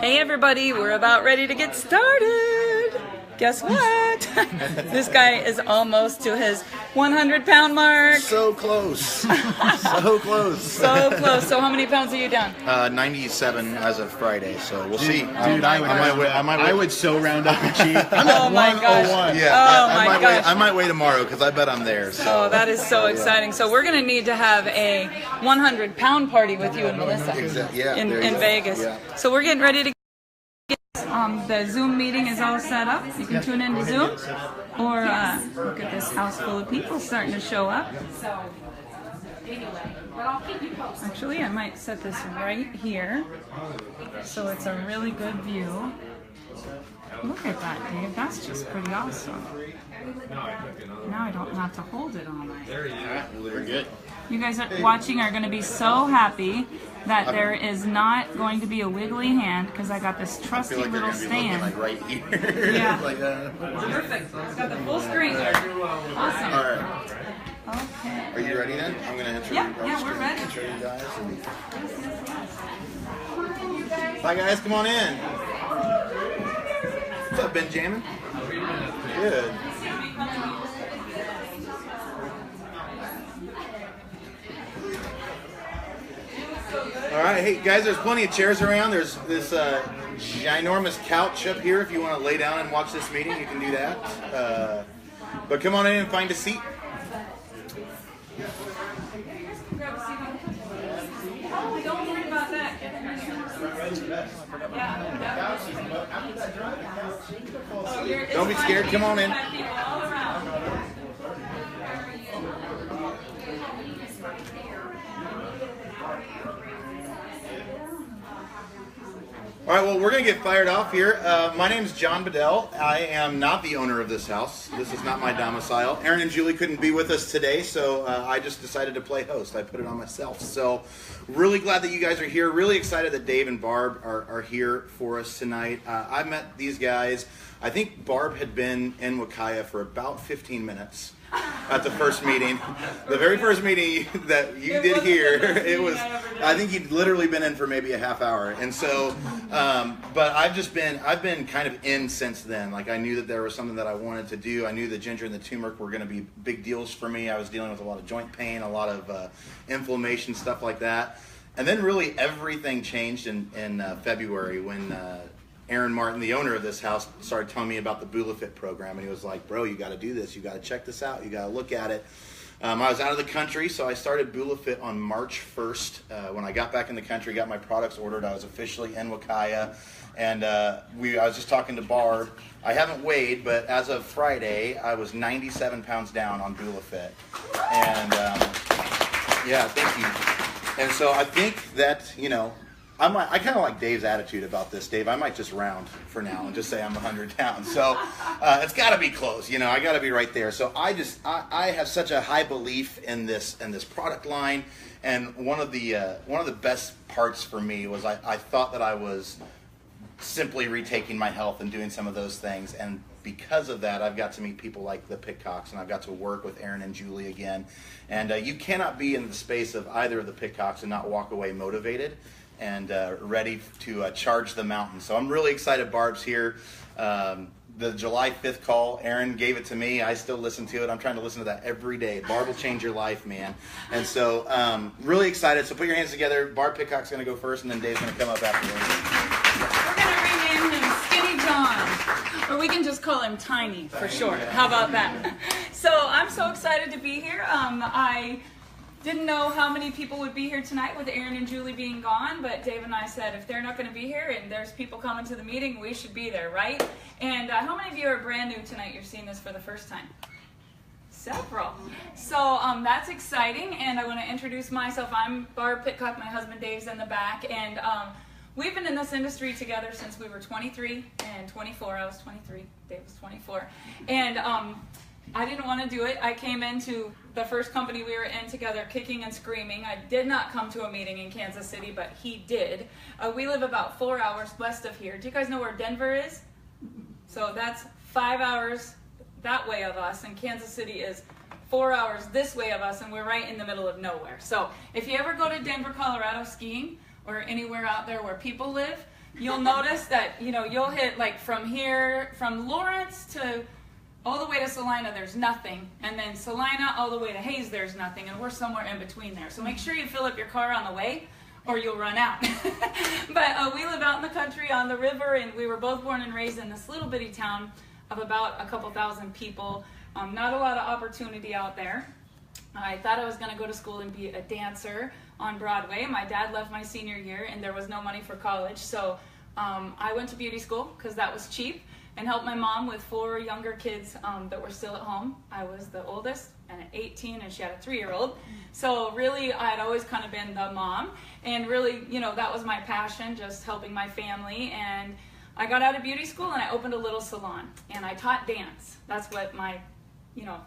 Hey everybody, we're about ready to get started. Guess what? This guy is almost to his 100-pound mark. So close. So close. So close. So how many pounds are you down? 97 as of Friday, so we'll see. Dude, I would so round up and cheat. I'm Oh at my gosh. 101. Yeah, Oh I my might gosh. I might wait tomorrow because I bet I'm there. So. Oh, that is so exciting. So we're going to need to have a 100-pound party with you and Melissa Yeah, in there you go. Vegas. Yeah. So we're getting ready to get the Zoom meeting is all set up. You can tune into Zoom or look at this house full of people starting to show up. Actually, I might set this right here so it's a really good view. Look at that, Dave. That's just pretty awesome. Now I don't have to hold it all night. We're good. You guys watching are going to be so happy that there is not going to be a wiggly hand because I got this I trusty feel like little you're gonna be looking stand. like right here. Yeah. Like, Perfect. It's got the full screen. Awesome. all right. Okay. Are you ready then? I'm gonna intro Yeah, you. yeah, we're ready. Intro you guys. Bye guys, come on in. What's up, Benjamin? Good. All right, hey guys, there's plenty of chairs around. There's this ginormous couch up here. If you want to lay down and watch this meeting, you can do that. But come on in and find a seat. Oh, don't worry about that. Don't be scared. Come on in. All right, well, we're going to get fired off here. My name is John Bedell. I am not the owner of this house. This is not my domicile. Aaron and Julie couldn't be with us today, so I just decided to play host. I put it on myself. So really glad that you guys are here. Really excited that Dave and Barb are here for us tonight. I met these guys. I think Barb had been in Wakaya for about 15 minutes. At the first meeting, the very first meeting that you did here, it was, I think you'd literally been in for maybe a half hour. And so, but I've been kind of in since then. Like I knew that there was something that I wanted to do. I knew the ginger and the turmeric were going to be big deals for me. I was dealing with a lot of joint pain, a lot of inflammation, stuff like that. And then really everything changed in February when Aaron Martin, the owner of this house, started telling me about the BulaFit program, and he was like, bro, you got to do this. You got to check this out. You got to look at it. I was out of the country, so I started BulaFit on March 1st. When I got back in the country, got my products ordered, I was officially in Wakaya, and I was just talking to Barb. I haven't weighed, but as of Friday, I was 97 pounds down on BulaFit. And yeah, thank you. And so I think that, you know, I kind of like Dave's attitude about this. Dave, I might just round for now and just say I'm 100 pounds. So it's got to be close, you know. I got to be right there. So I have such a high belief in this product line, and one of the best parts for me was I thought that I was simply retaking my health and doing some of those things, and because of that, I've got to meet people like the Pitcocks, and I've got to work with Aaron and Julie again. And you cannot be in the space of either of the Pitcocks and not walk away motivated and ready to charge the mountain. So I'm really excited Barb's here. The July 5th call, Aaron gave it to me. I still listen to it. I'm trying to listen to that every day. Barb will change your life, man. And so really excited. So put your hands together. Barb Pitcock's going to go first, and then Dave's going to come up afterwards. We're going to rename him Skinny John, or we can just call him Tiny for short. How about that? So I'm so excited to be here. I didn't know how many people would be here tonight with Aaron and Julie being gone, but Dave and I said if they're not going to be here and there's people coming to the meeting, we should be there, right? And how many of you are brand new tonight? You're seeing this for the first time? Several. So that's exciting, and I want to introduce myself. I'm Barb Pitcock. My husband Dave's in the back, and we've been in this industry together since we were 23 and 24. I was 23. Dave was 24. And I didn't want to do it. I came into the first company we were in together kicking and screaming. I did not come to a meeting in Kansas City, but he did. We live about 4 hours west of here. Do you guys know where Denver is? So that's 5 hours that way of us, and Kansas City is 4 hours this way of us, and we're right in the middle of nowhere. So if you ever go to Denver, Colorado skiing, or anywhere out there where people live, you'll notice that, you'll hit like from here, from Lawrence to all the way to Salina, there's nothing. And then Salina all the way to Hayes, there's nothing. And we're somewhere in between there. So make sure you fill up your car on the way or you'll run out. But we live out in the country on the river, and we were both born and raised in this little bitty town of about a couple thousand people. Not a lot of opportunity out there. I thought I was going to go to school and be a dancer on Broadway. My dad left my senior year, and there was no money for college. So I went to beauty school because that was cheap, and helped my mom with 4 younger kids that were still at home. I was the oldest, and at 18, and she had a 3-year-old. So really, I'd always kind of been the mom, and really, that was my passion, just helping my family. And I got out of beauty school, and I opened a little salon, and I taught dance. That's what my,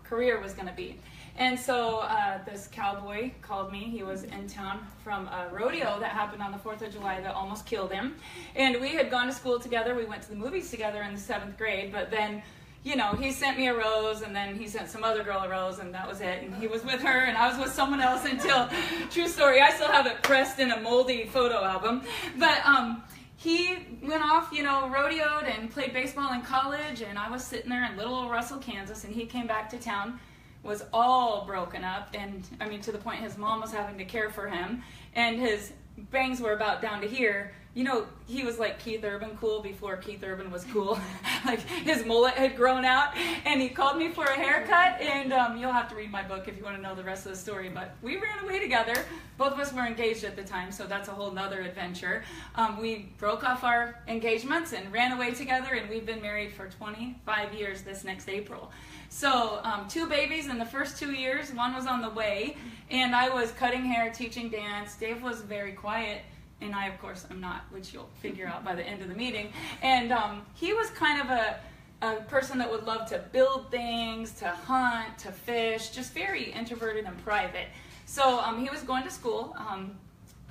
career was going to be. And so this cowboy called me. He was in town from a rodeo that happened on the 4th of July that almost killed him. And we had gone to school together. We went to the movies together in the 7th grade. But then, he sent me a rose, and then he sent some other girl a rose, and that was it. And he was with her, and I was with someone else until, true story, I still have it pressed in a moldy photo album. But he went off, rodeoed and played baseball in college, and I was sitting there in little old Russell, Kansas, and he came back to town. Was all broken up, and to the point his mom was having to care for him, and his bangs were about down to here. He was like Keith Urban cool before Keith Urban was cool. Like his mullet had grown out, and he called me for a haircut, and you'll have to read my book if you want to know the rest of the story, but we ran away together. Both of us were engaged at the time, so that's a whole nother adventure. We broke off our engagements and ran away together, and we've been married for 25 years this next April. So 2 babies in the first 2 years. One was on the way, and I was cutting hair, teaching dance. Dave was very quiet, and I, of course, am not, which you'll figure out by the end of the meeting. And he was kind of a person that would love to build things, to hunt, to fish, just very introverted and private. So he was going to school,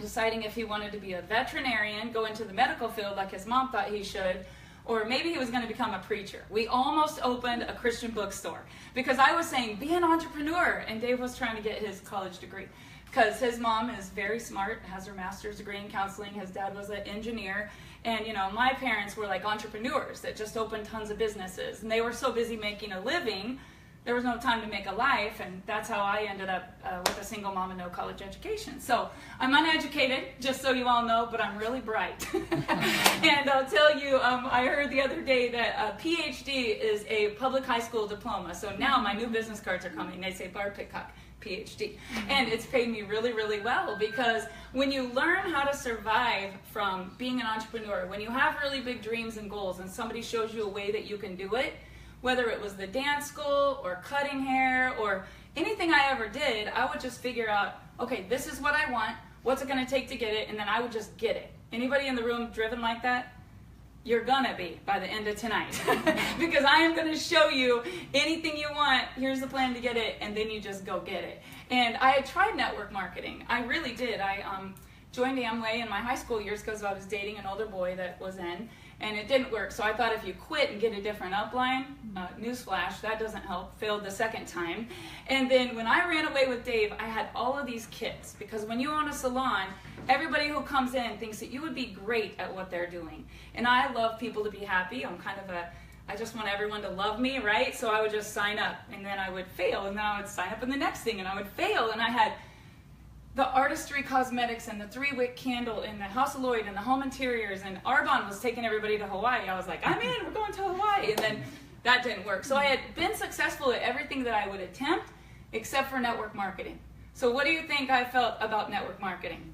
deciding if he wanted to be a veterinarian, go into the medical field like his mom thought he should, or maybe he was going to become a preacher. We almost opened a Christian bookstore because I was saying, be an entrepreneur, and Dave was trying to get his college degree because his mom is very smart, has her master's degree in counseling. His dad was an engineer, and my parents were like entrepreneurs that just opened tons of businesses, and they were so busy making a living, there was no time to make a life, and that's how I ended up with a single mom and no college education. So I'm uneducated, just so you all know, but I'm really bright. And I'll tell you, I heard the other day that a PhD is a public high school diploma. So now my new business cards are coming. They say Barb Pitcock, PhD. And it's paid me really, really well, because when you learn how to survive from being an entrepreneur, when you have really big dreams and goals and somebody shows you a way that you can do it, whether it was the dance school or cutting hair or anything I ever did, I would just figure out, okay, this is what I want, what's it going to take to get it, and then I would just get it. Anybody in the room driven like that? You're gonna be by the end of tonight. Because I am gonna show you anything you want, here's the plan to get it, and then you just go get it. And I had tried network marketing. I really did. I joined Amway in my high school years because I was dating an older boy that was in, and it didn't work. So I thought if you quit and get a different upline, newsflash, that doesn't help, failed the second time. And then when I ran away with Dave, I had all of these kits, because when you own a salon, everybody who comes in thinks that you would be great at what they're doing. And I love people to be happy. I'm kind of I just want everyone to love me, right? So I would just sign up, and then I would fail, and then I would sign up in the next thing, and I would fail. And I had the Artistry Cosmetics and the 3-wick candle and the House of Lloyd and the home interiors, and Arbonne was taking everybody to Hawaii. I was like, I'm in, we're going to Hawaii. And then that didn't work. So I had been successful at everything that I would attempt except for network marketing. So what do you think I felt about network marketing?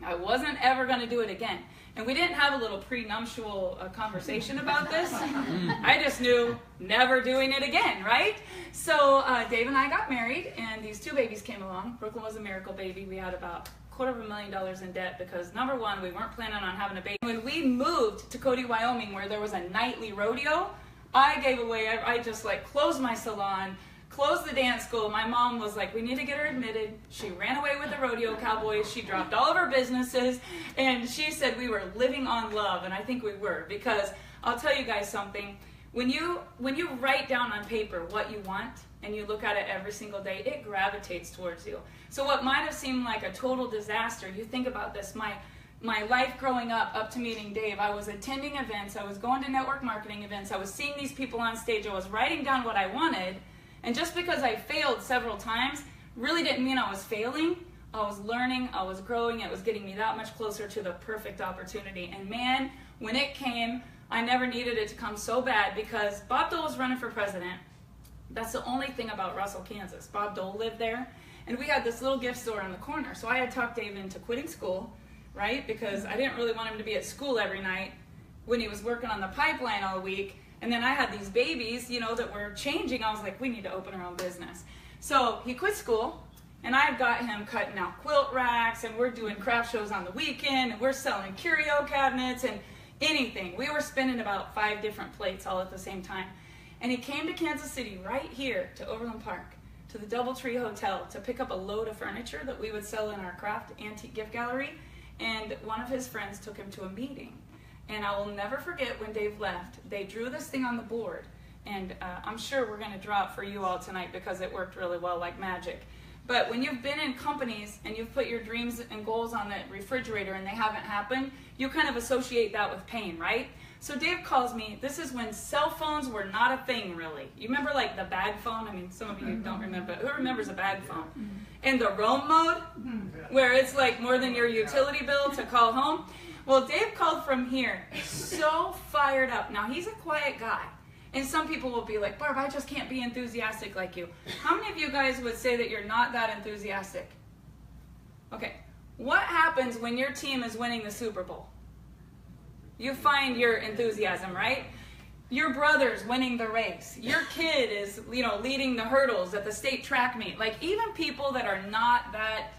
I wasn't ever going to do it again. And we didn't have a little prenuptial conversation about this. I just knew never doing it again, right? So Dave and I got married, and these 2 babies came along. Brooklyn was a miracle baby. We had about $250,000 in debt because, number one, we weren't planning on having a baby. When we moved to Cody, Wyoming, where there was a nightly rodeo, I gave away, I just like closed my salon, closed the dance school. My mom was like, we need to get her admitted. She ran away with the rodeo cowboys. She dropped all of her businesses, and she said we were living on love, and I think we were, because I'll tell you guys something. When you write down on paper what you want and you look at it every single day, it gravitates towards you. So what might have seemed like a total disaster, you think about this, my my life growing up to meeting Dave, I was attending events, I was going to network marketing events, I was seeing these people on stage, I was writing down what I wanted, and just because I failed several times really didn't mean I was failing. I was learning, I was growing, it was getting me that much closer to the perfect opportunity. And man, when it came, I never needed it to come so bad because Bob Dole was running for president. That's the only thing about Russell, Kansas. Bob Dole lived there, and we had this little gift store on the corner. So I had talked Dave into quitting school, right? Because I didn't really want him to be at school every night when he was working on the pipeline all week. And then I had these babies, you know, that were changing. I was like, we need to open our own business. So he quit school, and I've got him cutting out quilt racks, and we're doing craft shows on the weekend, and we're selling curio cabinets and anything. We were spinning about 5 different plates all at the same time. And he came to Kansas City right here to Overland Park, to the Doubletree Hotel, to pick up a load of furniture that we would sell in our craft antique gift gallery. And one of his friends took him to a meeting. And I will never forget when Dave left, they drew this thing on the board. And I'm sure we're going to draw it for you all tonight because it worked really well like magic. But when you've been in companies and you've put your dreams and goals on the refrigerator and they haven't happened, you kind of associate that with pain, right? So Dave calls me. This is when cell phones were not a thing, really. You remember like the bag phone? I mean, some of you don't remember, but who remembers a bag phone? And the roam mode, where it's like more than your utility bill to call home. Well, Dave called from here, so fired up. Now, he's a quiet guy. And some people will be like, Barb, I just can't be enthusiastic like you. How many of you guys would say that you're not that enthusiastic? Okay. What happens when your team is winning the Super Bowl? You find your enthusiasm, right? Your brother's winning the race. Your kid is, you know, leading the hurdles at the state track meet. Like, even people that are not that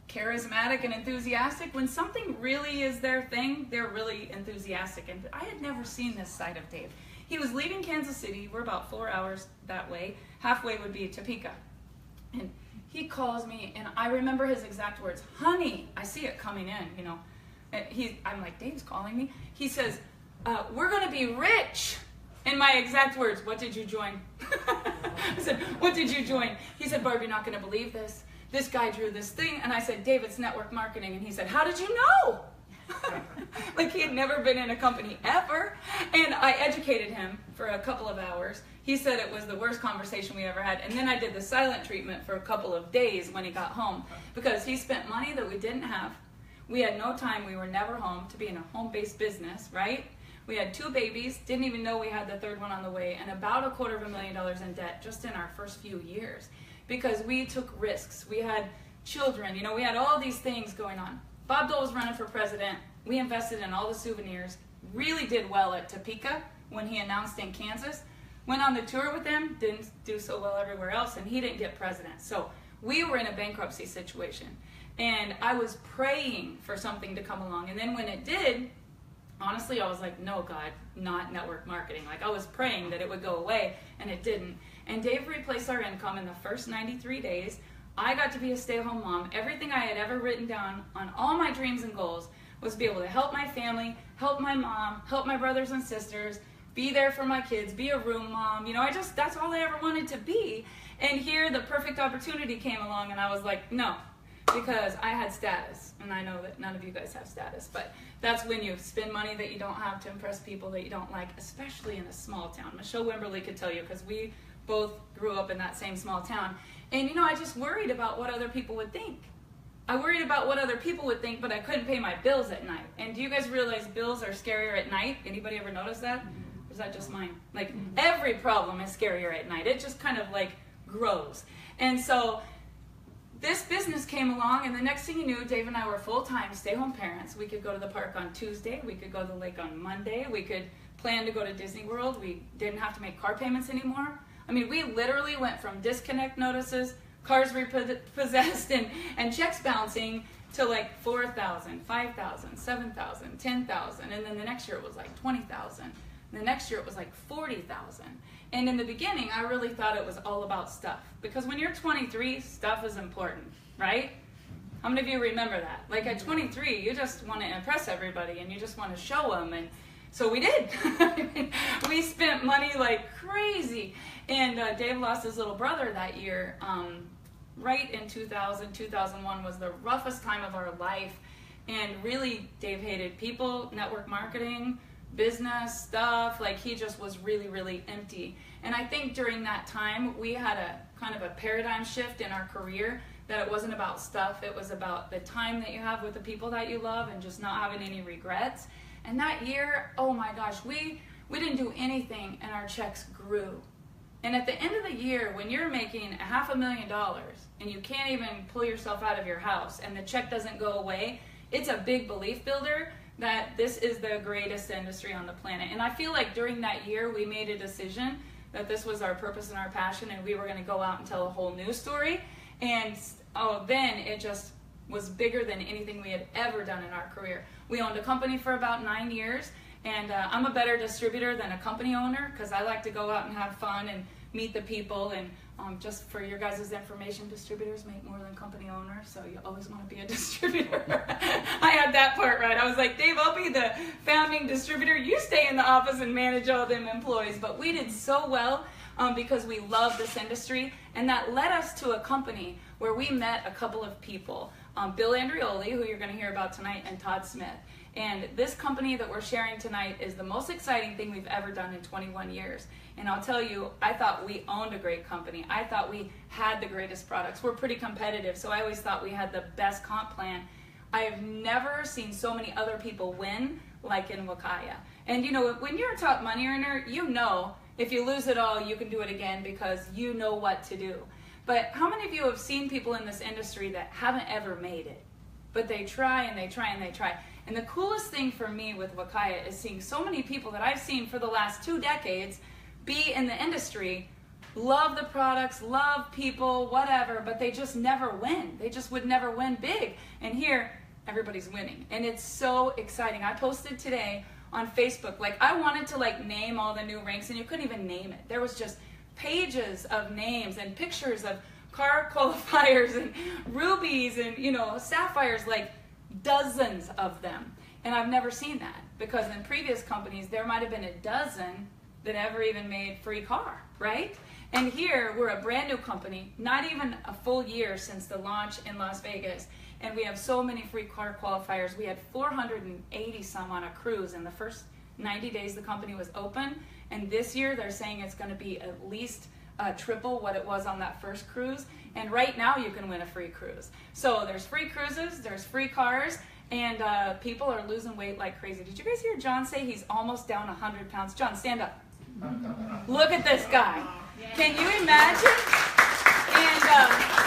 charismatic and enthusiastic, when something really is their thing, they're really enthusiastic. And I had never seen this side of Dave. He was leaving Kansas City. We're about 4 hours that way. Halfway would be Topeka. And he calls me, and I remember his exact words, honey, I see it coming in, you know. And I'm like, Dave's calling me. He says, we're going to be rich. In my exact words, what did you join? I said, what did you join? He said, Barb, you're not going to believe this. This guy drew this thing. And I said, Dave, it's network marketing. And he said, how did you know? Like he had never been in a company ever. And I educated him for a couple of hours. He said it was the worst conversation we ever had. And then I did the silent treatment for a couple of days when he got home because he spent money that we didn't have. We had no time. We were never home to be in a home-based business, right? We had 2 babies, didn't even know we had the 3rd one on the way, and about $250,000 in debt just in our first few years because we took risks. We had children, you know, we had all these things going on. Bob Dole was running for president. We invested in all the souvenirs, really did well at Topeka when he announced in Kansas. Went on the tour with him, didn't do so well everywhere else, and he didn't get president. So we were in a bankruptcy situation. And I was praying for something to come along. And then when it did, honestly, I was like, no, God, not network marketing. Like I was praying that it would go away, and it didn't. And Dave replaced our income in the first 93 days. I got to be a stay-at-home mom. Everything I had ever written down on all my dreams and goals was to be able to help my family, help my mom, help my brothers and sisters, be there for my kids, be a room mom. You know, that's all I ever wanted to be. And here the perfect opportunity came along, and I was like, no. Because I had status, and I know that none of you guys have status, but that's when you spend money that you don't have to impress people that you don't like, especially in a small town. Michelle Wimberly could tell you, because we both grew up in that same small town. And, you know, I just worried about what other people would think. I worried about what other people would think, but I couldn't pay my bills at night. And do you guys realize bills are scarier at night? Anybody ever notice that? Or is that just mine? Like, every problem is scarier at night. It just kind of, like, grows. And so this business came along, and the next thing you knew, Dave and I were full-time stay-home parents. We could go to the park on Tuesday. We could go to the lake on Monday. We could plan to go to Disney World. We didn't have to make car payments anymore. I mean, we literally went from disconnect notices, cars repossessed, and checks bouncing to like 4,000, 5,000, 7,000, 10,000. And then the next year it was like 20,000. The next year it was like 40,000. And in the beginning, I really thought it was all about stuff. Because when you're 23, stuff is important, right? How many of you remember that? Like at 23, you just want to impress everybody and you just want to show them. And so we did. We spent money like crazy. And Dave lost his little brother that year. Right in 2000, 2001 was the roughest time of our life. And really, Dave hated people, network marketing, business stuff. Like, he just was really, really empty. And I think during that time, we had a kind of a paradigm shift in our career, that it wasn't about stuff, it was about the time that you have with the people that you love and just not having any regrets. And that year, oh my gosh, we didn't do anything and our checks grew. And at the end of the year, when you're making $500,000 and you can't even pull yourself out of your house and the check doesn't go away, it's a big belief builder that this is the greatest industry on the planet. And I feel like during that year, we made a decision that this was our purpose and our passion, and we were going to go out and tell a whole new story. And then it just was bigger than anything we had ever done in our career. We owned a company for about 9 years, and I'm a better distributor than a company owner because I like to go out and have fun and meet the people. And just for your guys' information, distributors make more than company owners, so you always want to be a distributor. I had that part right. I was like, Dave, I'll be the founding distributor. You stay in the office and manage all them employees. But we did so well because we love this industry, and that led us to a company where we met a couple of people, Bill Andrioli, who you're going to hear about tonight, and Todd Smith. And this company that we're sharing tonight is the most exciting thing we've ever done in 21 years. And I'll tell you, I thought we owned a great company. I thought we had the greatest products. We're pretty competitive, so I always thought we had the best comp plan. I have never seen so many other people win like in Wakaya. And you know, when you're a top money earner, you know if you lose it all, you can do it again because you know what to do. But how many of you have seen people in this industry that haven't ever made it? But they try and they try and they try. And the coolest thing for me with Wakaya is seeing so many people that I've seen for the last 2 decades be in the industry, love the products, love people, whatever, but they just never win. They just would never win big. And here, everybody's winning. And it's so exciting. I posted today on Facebook, like I wanted to like name all the new ranks and you couldn't even name it. There was just pages of names and pictures of car qualifiers and rubies and, you know, sapphires, like dozens of them. And I've never seen that because in previous companies, there might have been a dozen that ever even made free car, right? And here, we're a brand new company, not even a full year since the launch in Las Vegas. And we have so many free car qualifiers. We had 480 some on a cruise in the first 90 days the company was open. And this year, they're saying it's going to be at least triple what it was on that first cruise. And right now, you can win a free cruise. So there's free cruises, there's free cars, and people are losing weight like crazy. Did you guys hear John say he's almost down 100 pounds? John, stand up. Look at this guy. Can you imagine? And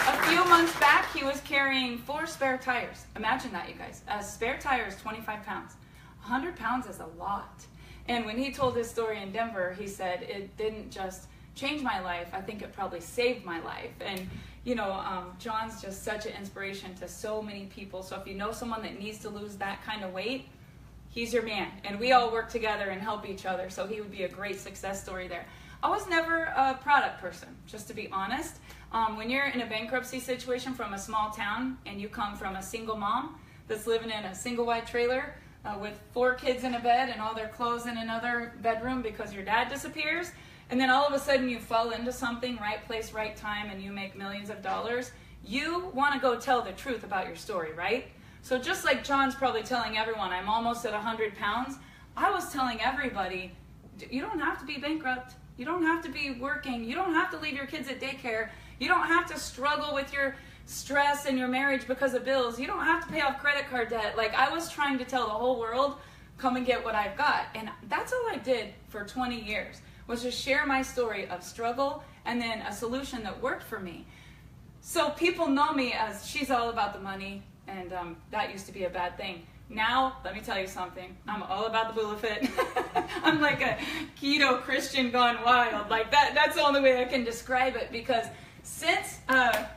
a few months back, he was carrying 4 spare tires. Imagine that, you guys. A spare tire is 25 pounds. 100 pounds is a lot. And when he told his story in Denver, he said, it didn't just change my life. I think it probably saved my life. And, you know, John's just such an inspiration to so many people. So if you know someone that needs to lose that kind of weight, he's your man. And we all work together and help each other. So he would be a great success story there. I was never a product person, just to be honest. When you're in a bankruptcy situation from a small town and you come from a single mom that's living in a single wide trailer with 4 kids in a bed and all their clothes in another bedroom because your dad disappears, and then all of a sudden you fall into something, right place, right time, and you make millions of dollars, you want to go tell the truth about your story, right? So just like John's probably telling everyone, I'm almost at 100 pounds, I was telling everybody, you don't have to be bankrupt. You don't have to be working. You don't have to leave your kids at daycare. You don't have to struggle with your stress and your marriage because of bills. You don't have to pay off credit card debt. Like, I was trying to tell the whole world, come and get what I've got. And that's all I did for 20 years, was just share my story of struggle and then a solution that worked for me. So people know me as she's all about the money, and that used to be a bad thing. Now, let me tell you something. I'm all about the Bulafit. I'm like a keto Christian gone wild. Like that's the only way I can describe it, because since,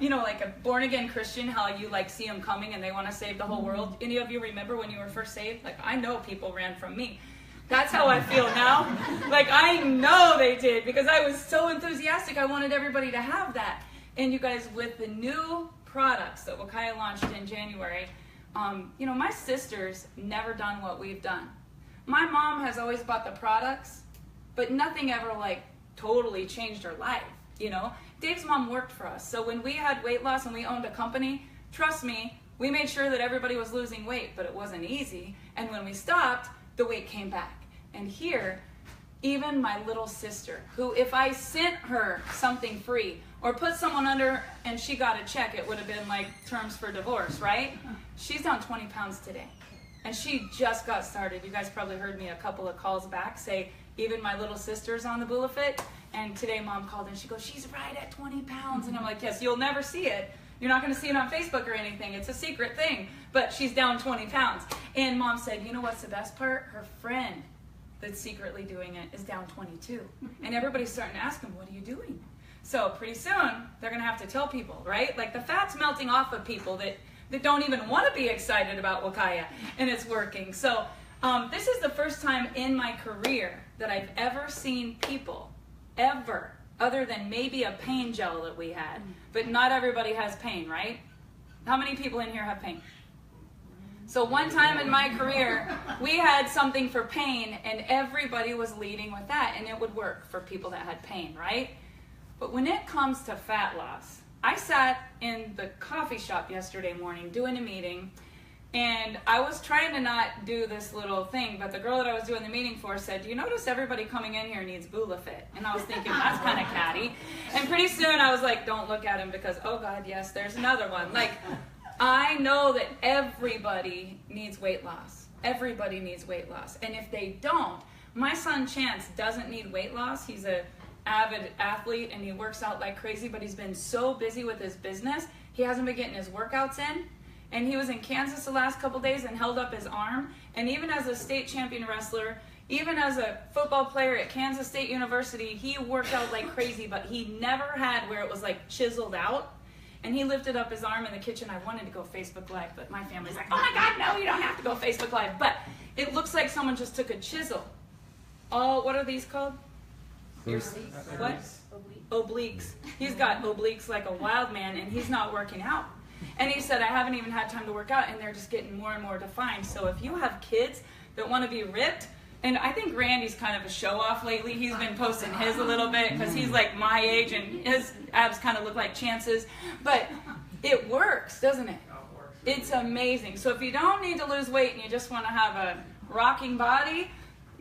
you know, like a born-again Christian, how you like see them coming and they want to save the whole world. Any of you remember when you were first saved? Like, I know people ran from me. That's how I feel now. Like, I know they did, because I was so enthusiastic. I wanted everybody to have that. And you guys, with the new products that Wakaya launched in January, you know, my sister's never done what we've done. My mom has always bought the products, but nothing ever like totally changed her life, you know. Dave's mom worked for us, so when we had weight loss and we owned a company, trust me, we made sure that everybody was losing weight, but it wasn't easy. And when we stopped, the weight came back. And here, even my little sister, who if I sent her something free or put someone under and she got a check, it would have been like terms for divorce, right? She's down 20 pounds today. And she just got started. You guys probably heard me a couple of calls back say, even my little sister's on the Bulafit. And today Mom called and she goes, she's right at 20 pounds. And I'm like, yes, you'll never see it. You're not going to see it on Facebook or anything. It's a secret thing. But she's down 20 pounds. And Mom said, you know what's the best part? Her friend that's secretly doing it is down 22. And everybody's starting to ask him, what are you doing? So pretty soon, they're going to have to tell people, right? Like the fat's melting off of people that don't even want to be excited about Wakaya, and it's working. So this is the first time in my career that I've ever seen people, ever, other than maybe a pain gel that we had, but not everybody has pain, right? How many people in here have pain? So one time in my career, we had something for pain, and everybody was leading with that, and it would work for people that had pain, right? But when it comes to fat loss, I sat in the coffee shop yesterday morning doing a meeting, and I was trying to not do this little thing, but the girl that I was doing the meeting for said, do you notice everybody coming in here needs Bulafit? And I was thinking, that's kind of catty. And pretty soon I was like, don't look at him because, oh God, yes, there's another one. Like, I know that everybody needs weight loss. Everybody needs weight loss. And if they don't, my son Chance doesn't need weight loss. He's a avid athlete and he works out like crazy, but he's been so busy with his business, he hasn't been getting his workouts in. And he was in Kansas the last couple days and held up his arm. And even as a state champion wrestler, even as a football player at Kansas State University, he worked out like crazy, but he never had where it was like chiseled out. And he lifted up his arm in the kitchen. I wanted to go Facebook Live, but my family's like, oh my God, no, you don't have to go Facebook Live. But it looks like someone just took a chisel. What are these called? What? Obliques. He's got obliques like a wild man, and he's not working out. And he said, I haven't even had time to work out, and they're just getting more and more defined. So if you have kids that want to be ripped, and I think Randy's kind of a show-off lately. He's been posting his a little bit because he's like my age, and his abs kind of look like Chance's. But it works, doesn't it? It's amazing. So if you don't need to lose weight and you just want to have a rocking body,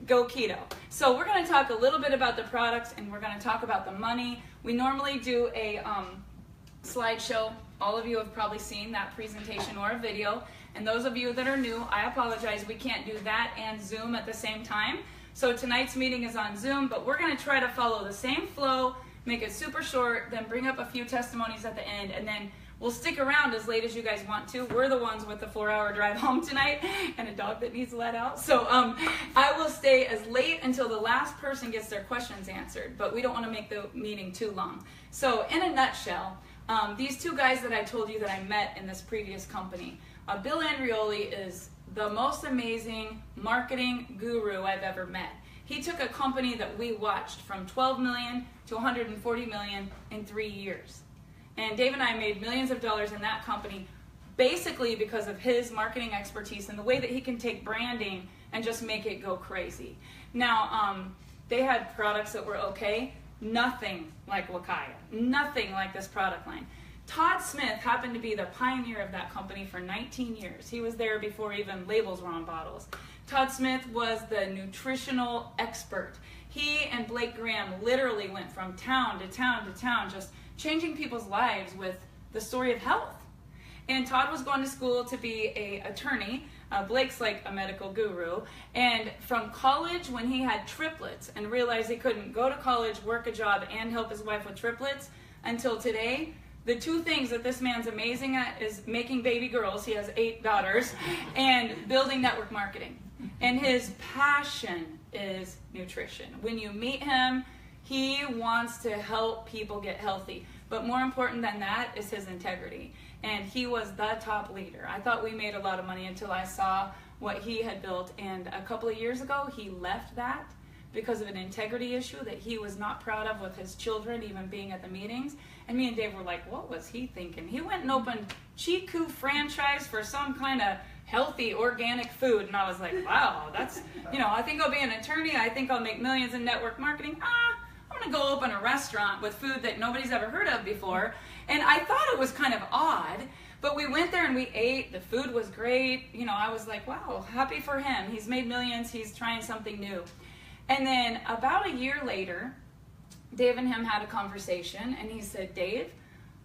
go keto. So we're going to talk a little bit about the products, and we're going to talk about the money. We normally do a slideshow. All of you have probably seen that presentation or a video. And those of you that are new, I apologize, we can't do that and Zoom at the same time. So tonight's meeting is on Zoom, but we're going to try to follow the same flow, make it super short, then bring up a few testimonies at the end, and then we'll stick around as late as you guys want to. We're the ones with the 4-hour drive home tonight and a dog that needs let out. So I will stay as late until the last person gets their questions answered, but we don't want to make the meeting too long. So in a nutshell, these two guys that I told you that I met in this previous company, Bill Andreoli is the most amazing marketing guru I've ever met. He took a company that we watched from 12 million to 140 million in 3 years. And Dave and I made millions of dollars in that company basically because of his marketing expertise and the way that he can take branding and just make it go crazy. Now, they had products that were okay, nothing like Wakaya, nothing like this product line. Todd Smith happened to be the pioneer of that company for 19 years. He was there before even labels were on bottles. Todd Smith was the nutritional expert. He and Blake Graham literally went from town to town to town, just changing people's lives with the story of health. And Todd was going to school to be an attorney. Blake's like a medical guru. And from college, when he had triplets and realized he couldn't go to college, work a job, and help his wife with triplets, until today, the two things that this man's amazing at is making baby girls, he has 8 daughters, and building network marketing. And his passion is nutrition. When you meet him, he wants to help people get healthy. But more important than that is his integrity. And he was the top leader. I thought we made a lot of money until I saw what he had built. And a couple of years ago, he left that because of an integrity issue that he was not proud of with his children, even being at the meetings. And me and Dave were like, what was he thinking? He went and opened Chiku franchise for some kind of healthy organic food. And I was like, wow, that's, I think I'll be an attorney. I think I'll make millions in network marketing. I'm going to go open a restaurant with food that nobody's ever heard of before. And I thought it was kind of odd, But we went there and we ate. The food was great. You know, I was like, wow, happy for him. He's made millions. He's trying something new. And then about a year later, Dave and him had a conversation, and he said, Dave,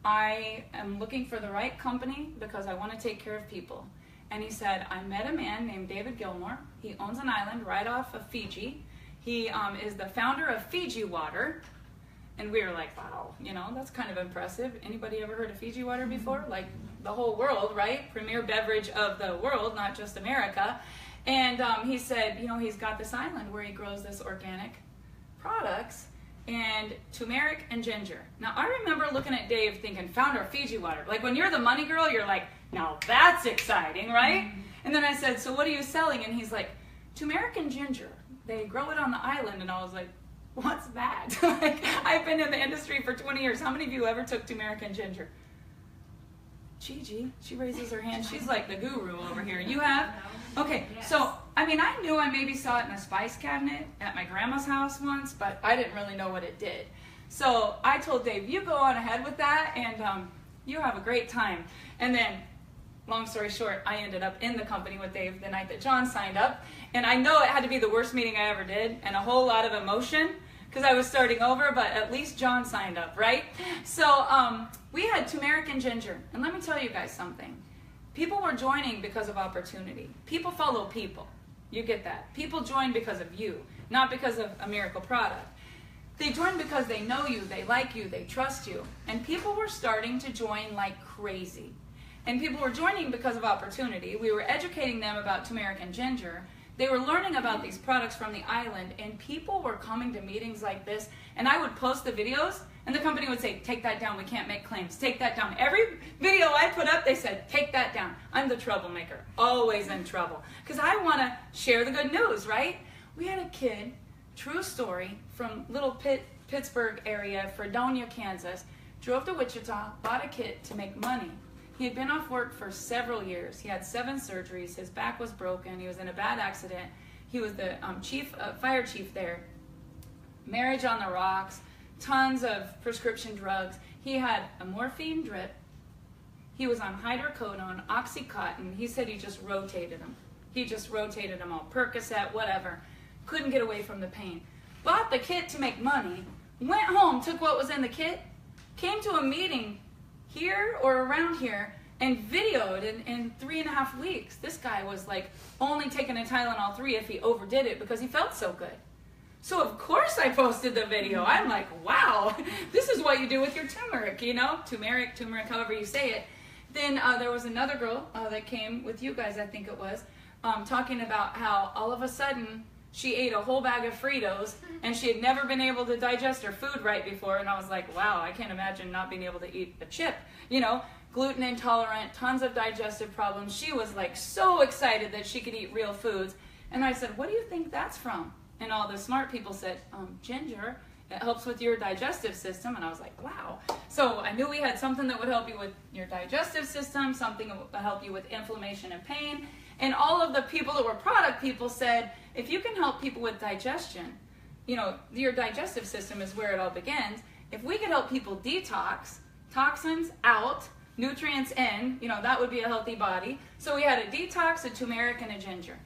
I am looking for the right company because I want to take care of people. And he said, I met a man named David Gilmore. He owns an island right off of Fiji. He is the founder of Fiji Water. And we were like, wow, you know, that's kind of impressive. Anybody ever heard of Fiji Water before? Like the whole world, right? Premier beverage of the world, not just America. And he said, you know, he's got this island where he grows this organic products and turmeric and ginger. Now, I remember looking at Dave thinking, founder of Fiji Water. Like when you're the money girl, you're like, now that's exciting, right? Mm-hmm. And then I said, so what are you selling? And he's like, turmeric and ginger. They grow it on the island. And I was like, what's that? Like, I've been in the industry for 20 years. How many of you ever took turmeric and ginger? Gigi, she raises her hand. She's like the guru over here. You have? Okay, yes. So, I mean, I knew I maybe saw it in a spice cabinet at my grandma's house once, but I didn't really know what it did. So I told Dave, you go on ahead with that, and you have a great time. And then, long story short, I ended up in the company with Dave the night that John signed up. And I know it had to be the worst meeting I ever did, and a whole lot of emotion, because I was starting over, but at least John signed up, right? So we had turmeric and ginger. And let me tell you guys something. People were joining because of opportunity. People follow people. You get that. People join because of you, not because of a miracle product. They join because they know you, they like you, they trust you. And people were starting to join like crazy. And people were joining because of opportunity. We were educating them about turmeric and ginger. They were learning about these products from the island, and people were coming to meetings like this, and I would post the videos, and the company would say, take that down, we can't make claims, take that down. Every video I put up, they said, take that down. I'm the troublemaker, always in trouble, because I want to share the good news, right? We had a kid, true story, from little Pittsburgh area, Fredonia, Kansas, drove to Wichita, bought a kit to make money. He had been off work for several years. He had 7 surgeries. His back was broken. He was in a bad accident. He was the fire chief there. Marriage on the rocks, tons of prescription drugs. He had a morphine drip. He was on hydrocodone, Oxycontin. He said he just rotated them. He just rotated them all, Percocet, whatever. Couldn't get away from the pain. Bought the kit to make money, went home, took what was in the kit, came to a meeting here or around here and videoed in 3.5 weeks. This guy was like only taking a Tylenol 3 if he overdid it because he felt so good. So of course I posted the video. I'm like, wow, this is what you do with your turmeric, you know? Turmeric, however you say it. Then there was another girl that came with you guys, I think it was, talking about how all of a sudden she ate a whole bag of Fritos and she had never been able to digest her food right before. And I was like, wow, I can't imagine not being able to eat a chip. You know, gluten intolerant, tons of digestive problems. She was like so excited that she could eat real foods. And I said, what do you think that's from? And all the smart people said, ginger. It helps with your digestive system. And I was like, wow. So I knew we had something that would help you with your digestive system, something that would help you with inflammation and pain. And all of the people that were product people said, if you can help people with digestion, you know, your digestive system is where it all begins. If we could help people detox, toxins out, nutrients in, you know, that would be a healthy body. So we had a detox, a turmeric, and a ginger.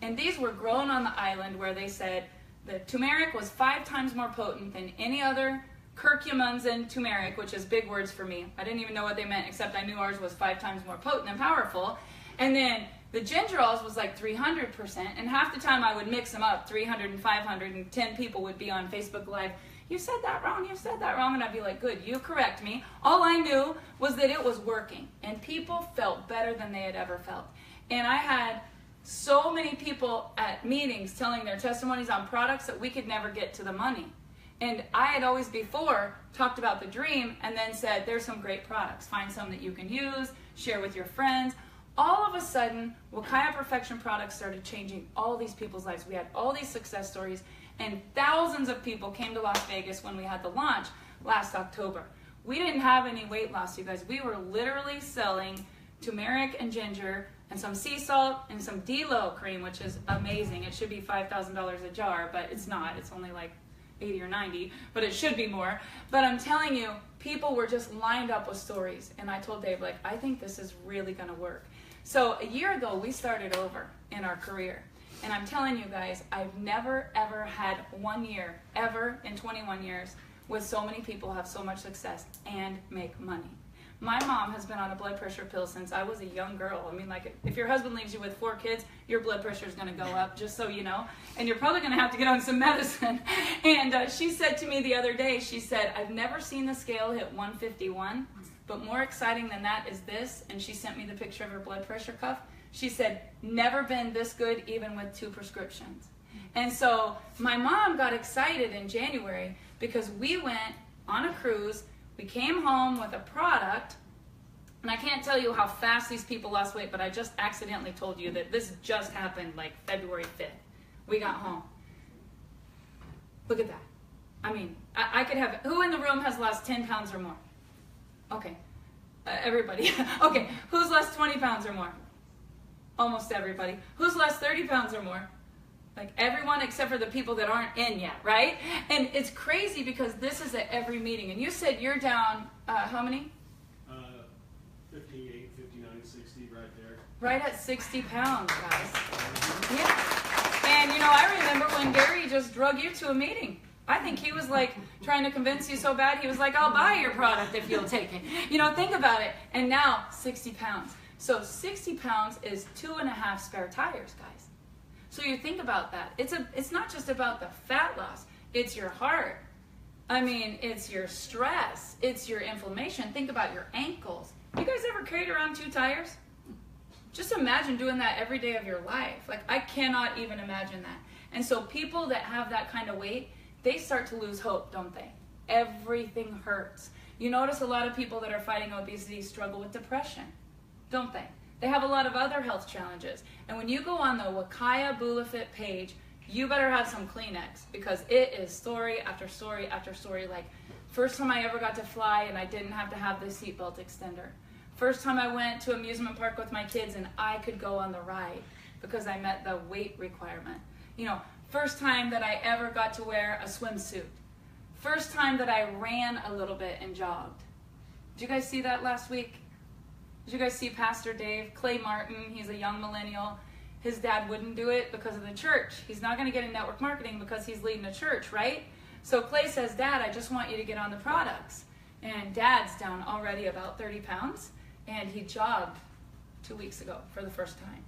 And these were grown on the island where they said the turmeric was 5 times more potent than any other curcumins in turmeric, which is big words for me. I didn't even know what they meant, except I knew ours was 5 times more potent and powerful. And then the gingerols was like 300%, and half the time I would mix them up, 300 and 500, and 10 people would be on Facebook Live. You said that wrong, you said that wrong, and I'd be like, good, you correct me. All I knew was that it was working, and people felt better than they had ever felt. And I had so many people at meetings telling their testimonies on products that we could never get to the money. And I had always before talked about the dream and then said, there's some great products. Find some that you can use, share with your friends. All of a sudden, Wakaya Perfection products started changing all these people's lives. We had all these success stories, and thousands of people came to Las Vegas when we had the launch last October. We didn't have any weight loss, you guys. We were literally selling turmeric and ginger and some sea salt and some D-Lo cream, which is amazing. It should be $5,000 a jar, but it's not. It's only like 80 or 90, but it should be more. But I'm telling you, people were just lined up with stories. And I told Dave, like, I think this is really going to work. So a year ago, we started over in our career. And I'm telling you guys, I've never, ever had 1 year, ever in 21 years, with so many people have so much success and make money. My mom has been on a blood pressure pill since I was a young girl. I mean, like, if your husband leaves you with 4 kids, your blood pressure is going to go up, just so you know. And you're probably going to have to get on some medicine. And she said to me the other day, she said, I've never seen the scale hit 151, but more exciting than that is this. And she sent me the picture of her blood pressure cuff. She said, never been this good even with 2 prescriptions. And so my mom got excited in January because we went on a cruise. We came home with a product, and I can't tell you how fast these people lost weight, but I just accidentally told you that this just happened like February 5th. We got home. Look at that. I mean, I could have, who in the room has lost 10 pounds or more? Okay, everybody. Okay, who's lost 20 pounds or more? Almost everybody. Who's lost 30 pounds or more? Like everyone except for the people that aren't in yet, right? And it's crazy because this is at every meeting. And you said you're down, how many? 58, 59, 60, right there. Right at 60 pounds, guys. Yeah. And you know, I remember when Gary just drug you to a meeting. I think he was like trying to convince you so bad, he was like, I'll buy your product if you'll take it. You know, think about it. And now, 60 pounds. So 60 pounds is 2.5 spare tires, guys. So you think about that. It's not just about the fat loss. It's your heart. I mean, it's your stress. It's your inflammation. Think about your ankles. You guys ever carried around 2 tires? Just imagine doing that every day of your life. Like, I cannot even imagine that. And so people that have that kind of weight, they start to lose hope, don't they? Everything hurts. You notice a lot of people that are fighting obesity struggle with depression, don't they? They have a lot of other health challenges. And when you go on the Wakaya Bulafit page, you better have some Kleenex because it is story after story after story. Like, first time I ever got to fly and I didn't have to have the seatbelt extender. First time I went to amusement park with my kids and I could go on the ride because I met the weight requirement. You know, first time that I ever got to wear a swimsuit. First time that I ran a little bit and jogged. Did you guys see that last week? Did you guys see Pastor Dave? Clay Martin, he's a young millennial. His dad wouldn't do it because of the church. He's not going to get in network marketing because he's leading a church, right? So Clay says, Dad, I just want you to get on the products. And Dad's down already about 30 pounds. And he jogged 2 weeks ago for the first time.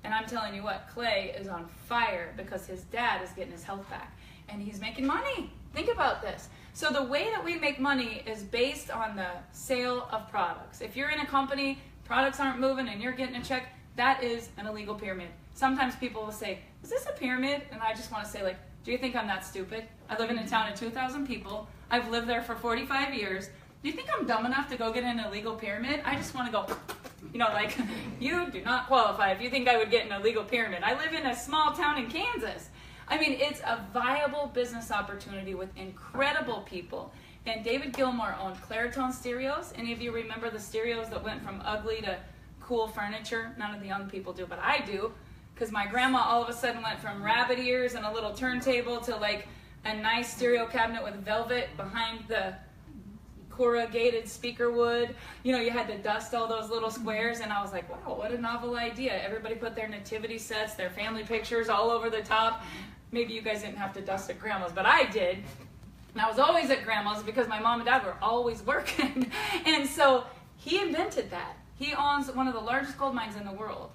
And I'm telling you what, Clay is on fire because his dad is getting his health back. And he's making money. Think about this. So the way that we make money is based on the sale of products. If you're in a company, products aren't moving and you're getting a check, that is an illegal pyramid. Sometimes people will say, is this a pyramid? And I just want to say, like, do you think I'm that stupid? I live in a town of 2,000 people. I've lived there for 45 years. Do you think I'm dumb enough to go get in an illegal pyramid? I just want to go, you know, like, you do not qualify if you think I would get in an illegal pyramid. I live in a small town in Kansas. I mean, it's a viable business opportunity with incredible people. And David Gilmour owned Claritone stereos. Any of you remember the stereos that went from ugly to cool furniture? None of the young people do, but I do. Because my grandma all of a sudden went from rabbit ears and a little turntable to like a nice stereo cabinet with velvet behind the corrugated speaker wood. You know, you had to dust all those little squares, and I was like, wow, what a novel idea. Everybody put their nativity sets, their family pictures all over the top. Maybe you guys didn't have to dust at grandma's, but I did. And I was always at grandma's because my mom and dad were always working. And so he invented that. He owns one of the largest gold mines in the world.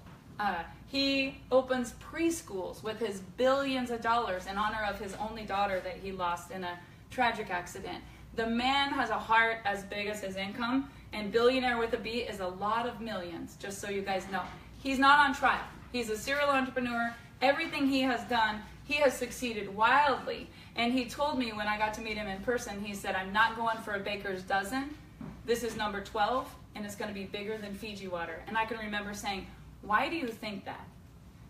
He opens preschools with his billions of dollars in honor of his only daughter that he lost in a tragic accident. The man has a heart as big as his income, and billionaire with a B is a lot of millions, just so you guys know. He's not on trial. He's a serial entrepreneur. Everything he has done, he has succeeded wildly. And he told me when I got to meet him in person, he said, I'm not going for a baker's dozen. This is number 12, and it's going to be bigger than Fiji water. And I can remember saying, why do you think that?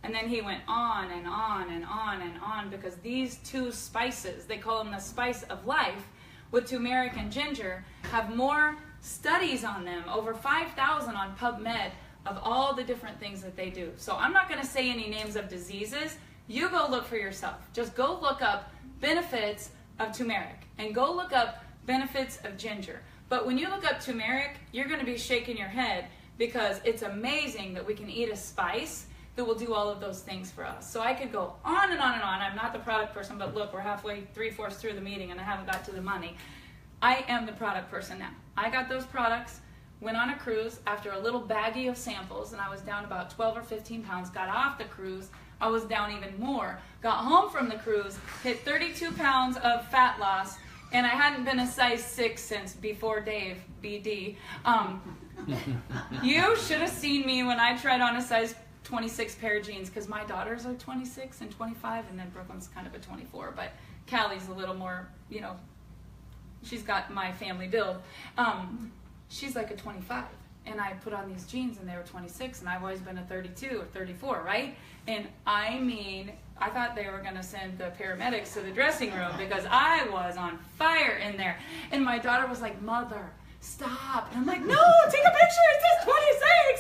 And then he went on and on and on and on, because these 2 spices, they call them the spice of life, with turmeric and ginger, have more studies on them, over 5,000 on PubMed, of all the different things that they do. So I'm not going to say any names of diseases. You go look for yourself. Just go look up benefits of turmeric. And go look up benefits of ginger. But when you look up turmeric, you're going to be shaking your head because it's amazing that we can eat a spice that will do all of those things for us. So I could go on and on and on. I'm not the product person, but look, we're halfway, 3/4 through the meeting and I haven't got to the money. I am the product person now. I got those products, went on a cruise after a little baggie of samples, and I was down about 12 or 15 pounds, got off the cruise, I was down even more, got home from the cruise, hit 32 pounds of fat loss, and I hadn't been a size 6 since before Dave, BD. You should have seen me when I tried on a size 26 pair of jeans, because my daughters are 26 and 25, and then Brooklyn's kind of a 24, but Callie's a little more, you know, she's got my family build. She's like a 25, and I put on these jeans and they were 26, and I've always been a 32 or 34, right? And I mean, I thought they were gonna send the paramedics to the dressing room because I was on fire in there. And my daughter was like, "Mother, stop." And I'm like, "No, take a picture, it says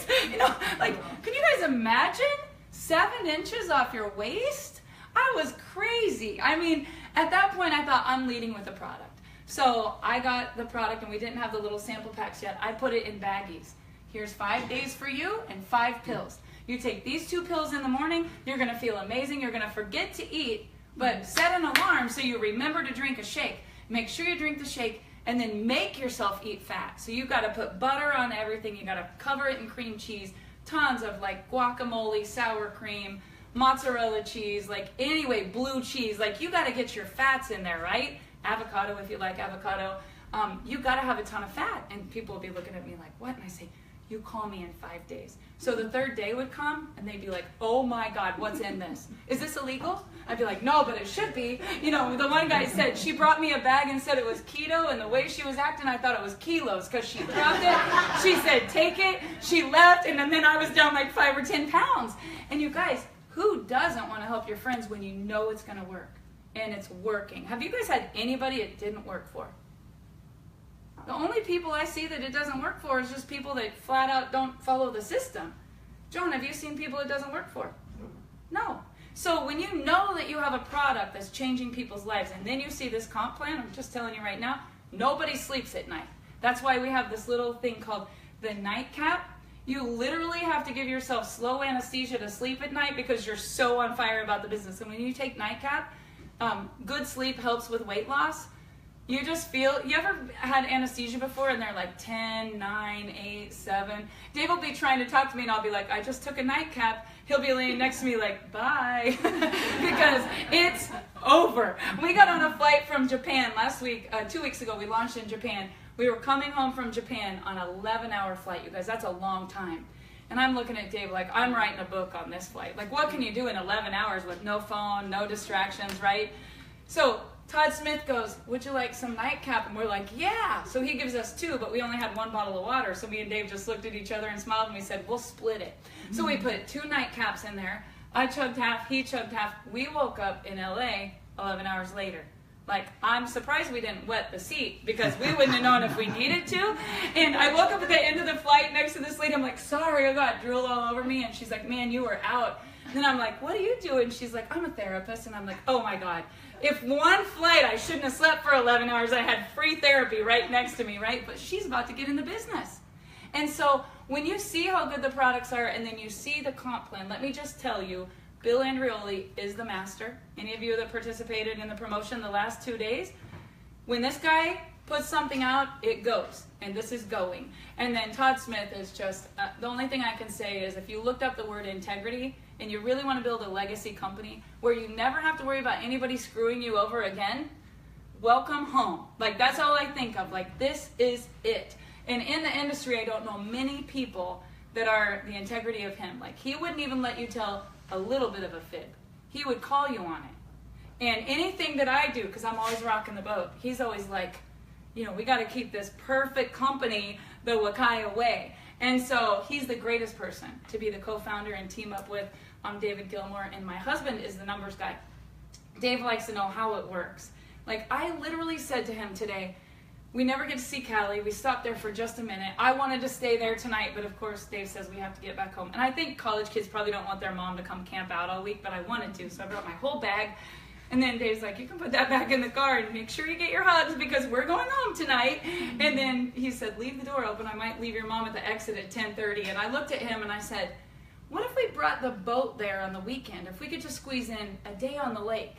26. You know, like, can you guys imagine 7 inches off your waist? I was crazy. I mean, at that point I thought, I'm leading with a product. So I got the product, and we didn't have the little sample packs yet. I put it in baggies. Here's 5 days for you and 5 pills. You take these 2 pills in the morning, you're gonna feel amazing, you're gonna forget to eat, but set an alarm so you remember to drink a shake. Make sure you drink the shake, and then make yourself eat fat. So you gotta put butter on everything, you gotta cover it in cream cheese, tons of like guacamole, sour cream, mozzarella cheese, like anyway, blue cheese, like you gotta get your fats in there, right? Avocado, if you like avocado, you gotta have a ton of fat. And people will be looking at me like, what? And I say, you call me in 5 days. So the 3rd day would come, and they'd be like, oh my God, what's in this? Is this illegal? I'd be like, no, but it should be. You know, the one guy said, she brought me a bag and said it was keto, and the way she was acting, I thought it was kilos, because she dropped it. She said, take it. She left, and then I was down like 5 or 10 pounds. And you guys, who doesn't want to help your friends when you know it's gonna work? And it's working. Have you guys had anybody it didn't work for? The only people I see that it doesn't work for is just people that flat out don't follow the system. Joan, have you seen people it doesn't work for? No. So when you know that you have a product that's changing people's lives, and then you see this comp plan, I'm just telling you right now, nobody sleeps at night. That's why we have this little thing called the nightcap. You literally have to give yourself slow anesthesia to sleep at night because you're so on fire about the business. And when you take nightcap, good sleep helps with weight loss. You just feel, you ever had anesthesia before and they're like 10, 9, 8, 7? Dave will be trying to talk to me and I'll be like, I just took a nightcap. He'll be laying next to me like, bye, because it's over. We got on a flight from Japan last week, 2 weeks ago, we launched in Japan. We were coming home from Japan on an 11-hour flight, you guys, that's a long time. And I'm looking at Dave like, I'm writing a book on this flight. Like, what can you do in 11 hours with no phone, no distractions, right? So Todd Smith goes, would you like some nightcap? And we're like, yeah. So he gives us 2, but we only had 1 bottle of water. So me and Dave just looked at each other and smiled, and we said, we'll split it. So we put 2 nightcaps in there. I chugged half, he chugged half. We woke up in LA 11 hours later. Like, I'm surprised we didn't wet the seat because we wouldn't have known if we needed to. And I woke up at the end of the flight next to this lady. I'm like, sorry, I got drool all over me. And she's like, man, you were out. And then I'm like, what do you do? And she's like, I'm a therapist. And I'm like, oh my God. If one flight I shouldn't have slept for 11 hours, I had free therapy right next to me, right? But she's about to get in the business. And so when you see how good the products are and then you see the comp plan, let me just tell you, Bill Andreoli is the master. Any of you that participated in the promotion the last 2 days, when this guy puts something out, it goes. And this is going. And then Todd Smith is just, the only thing I can say is if you looked up the word integrity and you really want to build a legacy company where you never have to worry about anybody screwing you over again, welcome home. Like, that's all I think of. Like, this is it. And in the industry, I don't know many people that are the integrity of him. Like, he wouldn't even let you tell a little bit of a fib. He would call you on it. And anything that I do, because I'm always rocking the boat, he's always like, you know, we got to keep this perfect company the Wakaya way. And so he's the greatest person to be the co-founder and team up with. David Gilmore, and my husband is the numbers guy. Dave likes to know how it works. Like, I literally said to him today, we never get to see Callie. We stopped there for just a minute. I wanted to stay there tonight, but of course Dave says we have to get back home. And I think college kids probably don't want their mom to come camp out all week, but I wanted to, so I brought my whole bag. And then Dave's like, you can put that back in the car and make sure you get your hugs because we're going home tonight. And then he said, leave the door open. I might leave your mom at the exit at 10:30. And I looked at him and I said, what if we brought the boat there on the weekend? If we could just squeeze in a day on the lake?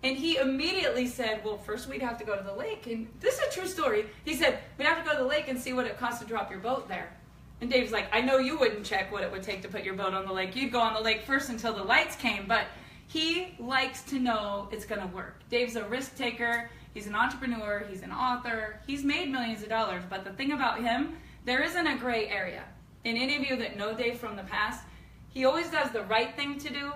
And he immediately said, well, first we'd have to go to the lake. And this is a true story. He said, we'd have to go to the lake and see what it costs to drop your boat there. And Dave's like, I know you wouldn't check what it would take to put your boat on the lake. You'd go on the lake first until the lights came. But he likes to know it's going to work. Dave's a risk taker. He's an entrepreneur. He's an author. He's made millions of dollars. But the thing about him, there isn't a gray area. And any of you that know Dave from the past, he always does the right thing to do.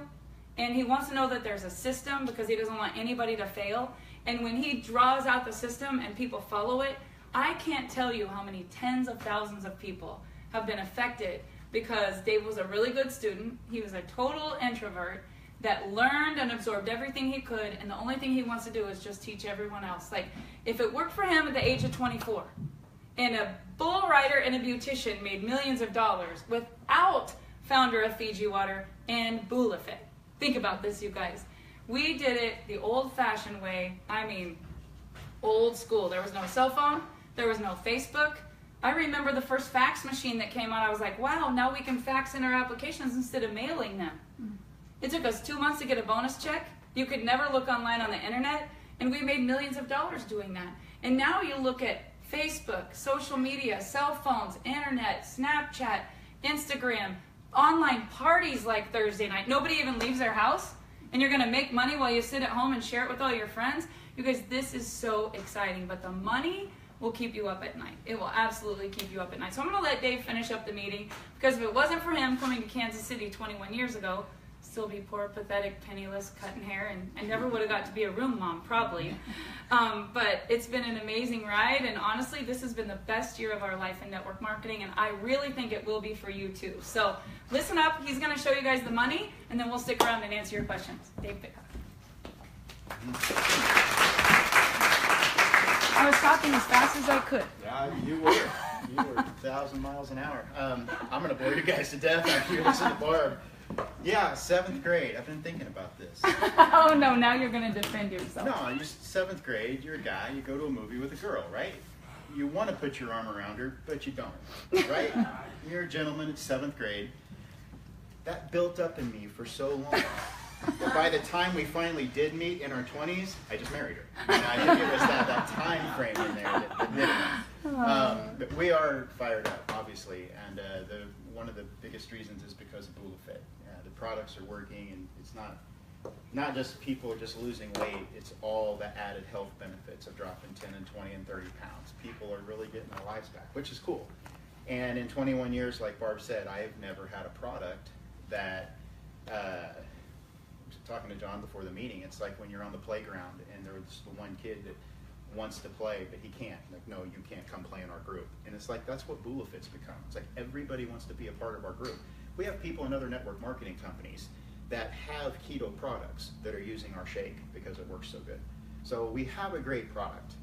And he wants to know that there's a system because he doesn't want anybody to fail. And when he draws out the system and people follow it, I can't tell you how many tens of thousands of people have been affected because Dave was a really good student. He was a total introvert that learned and absorbed everything he could, and the only thing he wants to do is just teach everyone else. Like, if it worked for him at the age of 24, and a bull rider and a beautician made millions of dollars without founder of Fiji Water and Bulafit. Think about this, you guys. We did it the old-fashioned way. I mean, old school. There was no cell phone. There was no Facebook. I remember the first fax machine that came out. I was like, wow, now we can fax in our applications instead of mailing them. It took us 2 months to get a bonus check. You could never look online on the internet, and we made millions of dollars doing that. And now you look at Facebook, social media, cell phones, internet, Snapchat, Instagram, online parties like Thursday night. Nobody even leaves their house, and you're going to make money while you sit at home and share it with all your friends. You guys, this is so exciting, but the money will keep you up at night. It will absolutely keep you up at night. So I'm going to let Dave finish up the meeting, because if it wasn't for him coming to Kansas City 21 years ago, still be poor, pathetic, penniless, cutting hair, and I never would have got to be a room mom, probably. But it's been an amazing ride, and honestly, this has been the best year of our life in network marketing, and I really think it will be for you too. So listen up. He's going to show you guys the money, and then we'll stick around and answer your questions. Dave, pick up. I was talking as fast as I could. Yeah, you were. You were 1,000 miles an hour. I'm going to bore you guys to death after you listen to Barb. Yeah, 7th grade. I've been thinking about this. Oh, no, now you're going to defend yourself. No, you're 7th grade. You're a guy. You go to a movie with a girl, right? You want to put your arm around her, but you don't, right? You're a gentleman at 7th grade. That built up in me for so long. But by the time we finally did meet in our 20s, I just married her. And I think it was that time frame in there that did it. But we are fired up, obviously, and one of the biggest reasons is because of Bulafit. The products are working, and it's not just people just losing weight, it's all the added health benefits of dropping 10 and 20 and 30 pounds. People are really getting their lives back, which is cool. And in 21 years, like Barb said, I have never had a product that talking to John before the meeting, it's like when you're on the playground and there's the one kid that wants to play, but he can't. Like, no, you can't come play in our group. And it's like, that's what Bulafit's become. It's like everybody wants to be a part of our group. We have people in other network marketing companies that have keto products that are using our shake because it works so good. So we have a great product.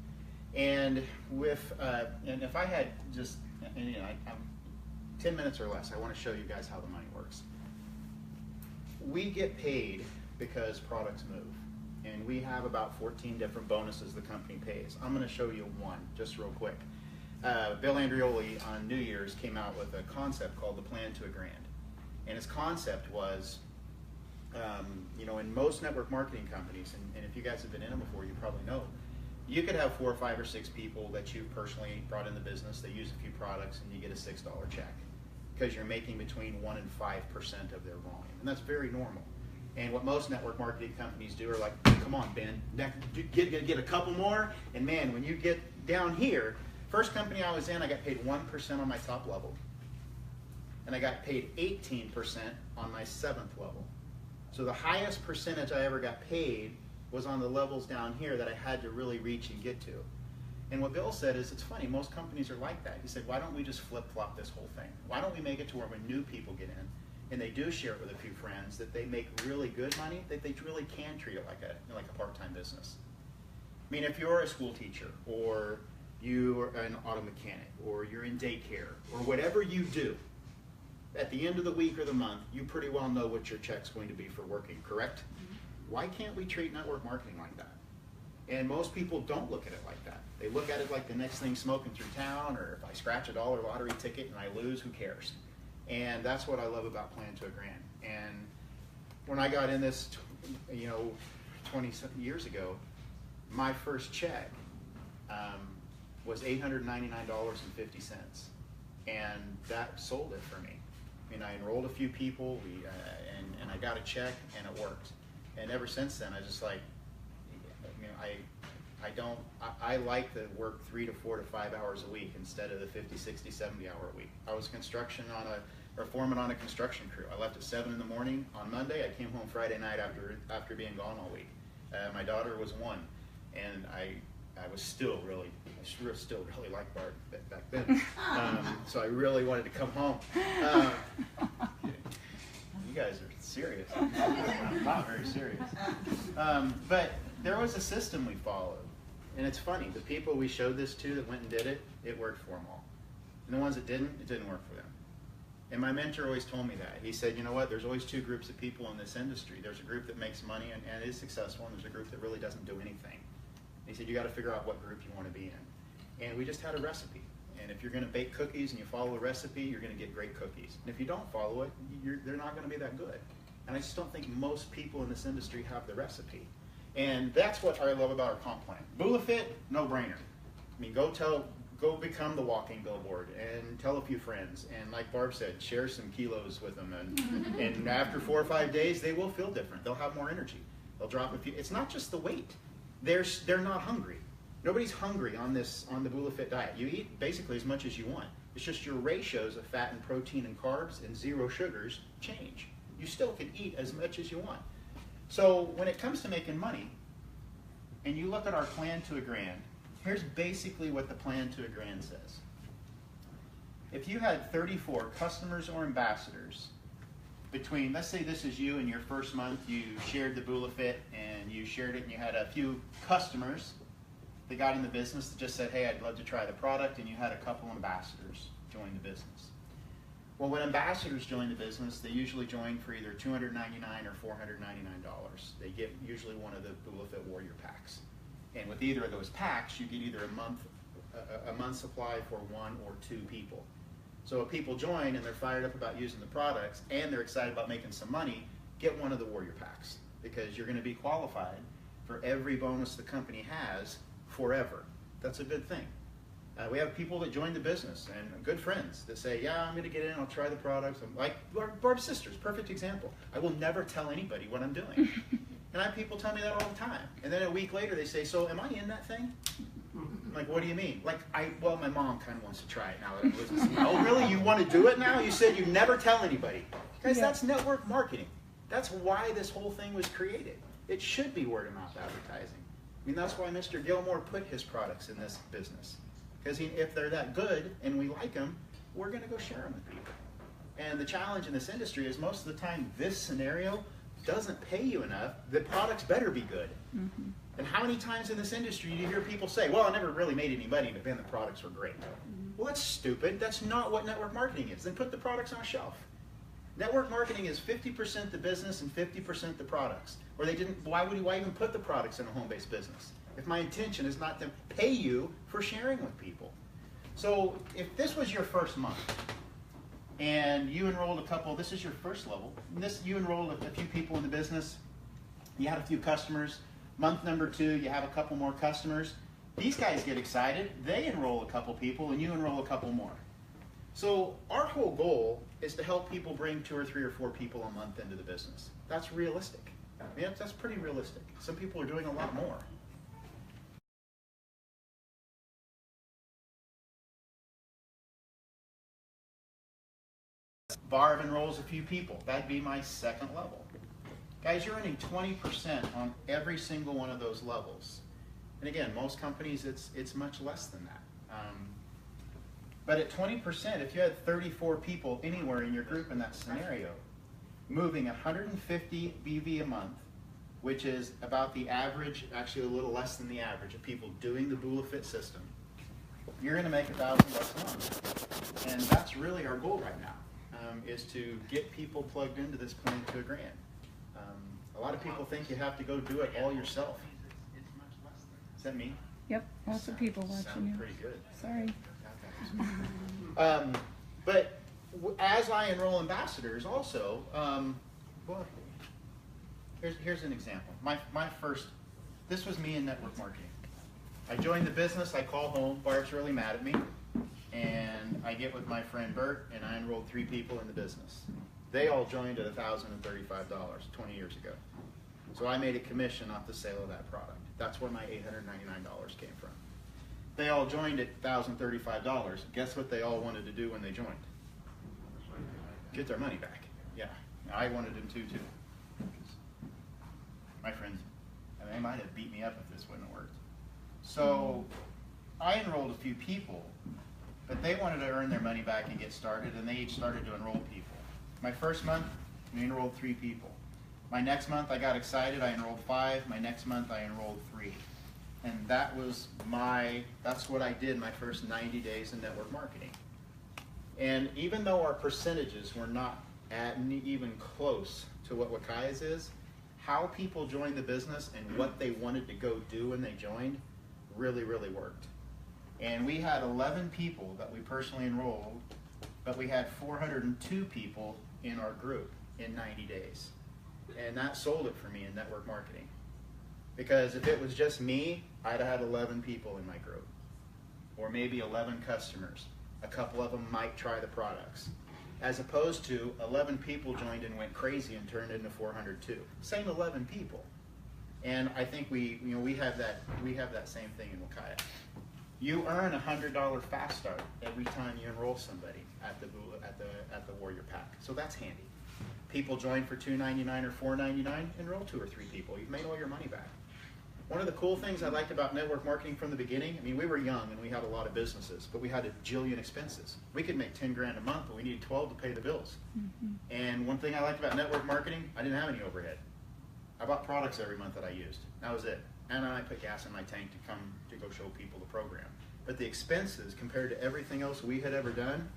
And with, and if I had just, and, you know, I'm 10 minutes or less, I want to show you guys how the money works. We get paid because products move. And we have about 14 different bonuses the company pays. I'm going to show you one just real quick. Bill Andreoli on New Year's came out with a concept called the Plan to a Grand. And his concept was, you know, in most network marketing companies, and if you guys have been in them before, you probably know, you could have 4 or 5 or 6 people that you personally brought in the business. They use a few products, and you get a $6 check because you're making between 1% and 5% of their volume, and that's very normal. And what most network marketing companies do are like, come on, Ben, get a couple more. And man, when you get down here, first company I was in, I got paid 1% on my top level. And I got paid 18% on my 7th level. So the highest percentage I ever got paid was on the levels down here that I had to really reach and get to. And what Bill said is, it's funny, most companies are like that. He said, why don't we just flip-flop this whole thing? Why don't we make it to where when new people get in, and they do share it with a few friends, that they make really good money, that they really can treat it like a part-time business. I mean, if you're a school teacher, or you're an auto mechanic, or you're in daycare, or whatever you do, at the end of the week or the month, you pretty well know what your check's going to be for working, correct? Why can't we treat network marketing like that? And most people don't look at it like that. They look at it like the next thing smoking through town, or if I scratch a dollar lottery ticket and I lose, who cares? And that's what I love about Plan to a Grand. And when I got in this, 20 years ago, my first check was $899.50, and that sold it for me. I mean, I enrolled a few people, and I got a check, and it worked. And ever since then, I just like, I like to work 3 to 4 to 5 hours a week instead of the 50, 60, 70 hour a week. I was foreman on a construction crew. I left at 7 in the morning on Monday. I came home Friday night after being gone all week. My daughter was 1, and I still really liked Bart back then. So I really wanted to come home. You guys are serious. I'm not very serious. But there was a system we followed. And it's funny, the people we showed this to that went and did it, it worked for them all. And the ones that didn't, it didn't work for them. And my mentor always told me that. He said, you know what, there's always 2 groups of people in this industry. There's a group that makes money and is successful, and there's a group that really doesn't do anything. He said, you got to figure out what group you want to be in. And we just had a recipe. And if you're going to bake cookies and you follow a recipe, you're going to get great cookies. And if you don't follow it, they're not going to be that good. And I just don't think most people in this industry have the recipe. And that's what I love about our comp plan. BulaFit, no-brainer. I mean, go become the walking billboard and tell a few friends. And like Barb said, share some kilos with them. And after 4 or 5 days, they will feel different. They'll have more energy. They'll drop a few. It's not just the weight. They're not hungry. Nobody's hungry on the BulaFit diet. You eat basically as much as you want. It's just your ratios of fat and protein and carbs and 0 sugars change. You still can eat as much as you want. So when it comes to making money, and you look at our Plan to a Grand, here's basically what the Plan to a Grand says. If you had 34 customers or ambassadors between, let's say this is you in your first month, you shared the BulaFit and you shared it and you had a few customers that got in the business that just said, hey, I'd love to try the product, and you had a couple ambassadors join the business. Well, when ambassadors join the business, they usually join for either $299 or $499. They get usually one of the BulaFit Warrior packs. And with either of those packs, you get either a month supply for 1 or 2 people. So if people join and they're fired up about using the products and they're excited about making some money, get one of the Warrior packs, because you're going to be qualified for every bonus the company has forever. That's a good thing. We have people that join the business and good friends that say, yeah, I'm going to get in, I'll try the products. I'm like Barb's sisters, perfect example. I will never tell anybody what I'm doing. And I have people tell me that all the time. And then a week later they say, so am I in that thing? I'm like, what do you mean? Like, well, my mom kind of wants to try it now that I'm listening. Oh, really? You want to do it now? You said you never tell anybody. Guys, that's network marketing. That's why this whole thing was created. It should be word of mouth advertising. I mean, that's why Mr. Gilmore put his products in this business. Because if they're that good and we like them, we're going to go share them with people. And the challenge in this industry is most of the time this scenario doesn't pay you enough. The products better be good. Mm-hmm. And how many times in this industry do you hear people say, well, I never really made any money, but then the products were great. Mm-hmm. Well, that's stupid. That's not what network marketing is. Then put the products on a shelf. Network marketing is 50% the business and 50% the products. Or why even put the products in a home-based business if my intention is not to pay you for sharing with people? So if this was your first month and you enrolled a couple, this is your first level, you enrolled a few people in the business, you had a few customers, month number 2, you have a couple more customers, these guys get excited, they enroll a couple people, and you enroll a couple more. So our whole goal is to help people bring 2 or 3 or 4 people a month into the business. That's realistic. I mean, that's pretty realistic. Some people are doing a lot more. Barb enrolls a few people. That'd be my second level. Guys, you're earning 20% on every single one of those levels. And again, most companies, it's much less than that. But at 20%, if you had 34 people anywhere in your group in that scenario, moving 150 BV a month, which is about the average, actually a little less than the average of people doing the BulaFit system, you're going to make $1,000 a month. And that's really our goal right now, is to get people plugged into this Plan to a Grand. A lot of people think you have to go do it all yourself. Is that me? Yep, lots of people watching Sound you. pretty good. Sorry. But as I enroll ambassadors also, well, here's an example. My first, this was me in network marketing. I joined the business, I call home, Bart's really mad at me, and I get with my friend Bert, and I enrolled 3 people in the business. They all joined at $1,035 20 years ago. So I made a commission off the sale of that product. That's where my $899 came from. They all joined at $1,035. Guess what they all wanted to do when they joined? Get their money back. Yeah, I wanted them to too. My friends, they might have beat me up if this wouldn't have worked. So I enrolled a few people, but they wanted to earn their money back and get started, and they each started to enroll people. My first month, we enrolled 3 people. My next month, I got excited, I enrolled 5. My next month, I enrolled 3. And that's what I did my first 90 days in network marketing. And even though our percentages were not even close to what Wakaya's is, how people joined the business and what they wanted to go do when they joined really, really worked. And we had 11 people that we personally enrolled, but we had 402 people in our group in 90 days. And that sold it for me in network marketing. Because if it was just me, I'd have had 11 people in my group. Or maybe 11 customers. A couple of them might try the products. As opposed to 11 people joined and went crazy and turned into 402. Same 11 people. And I think we have that same thing in Wakaya. You earn a $100 fast start every time you enroll somebody at the Warrior Pack. So that's handy. People join for $2.99 or $4.99, enroll 2 or 3 people. You've made all your money back. One of the cool things I liked about network marketing from the beginning, I mean, we were young and we had a lot of businesses, but we had a jillion expenses. We could make 10 grand a month, but we needed 12 to pay the bills. And one thing I liked about network marketing, I didn't have any overhead. I bought products every month that I used. That was it. And then I put gas in my tank to go show people the program. But the expenses compared to everything else we had ever done,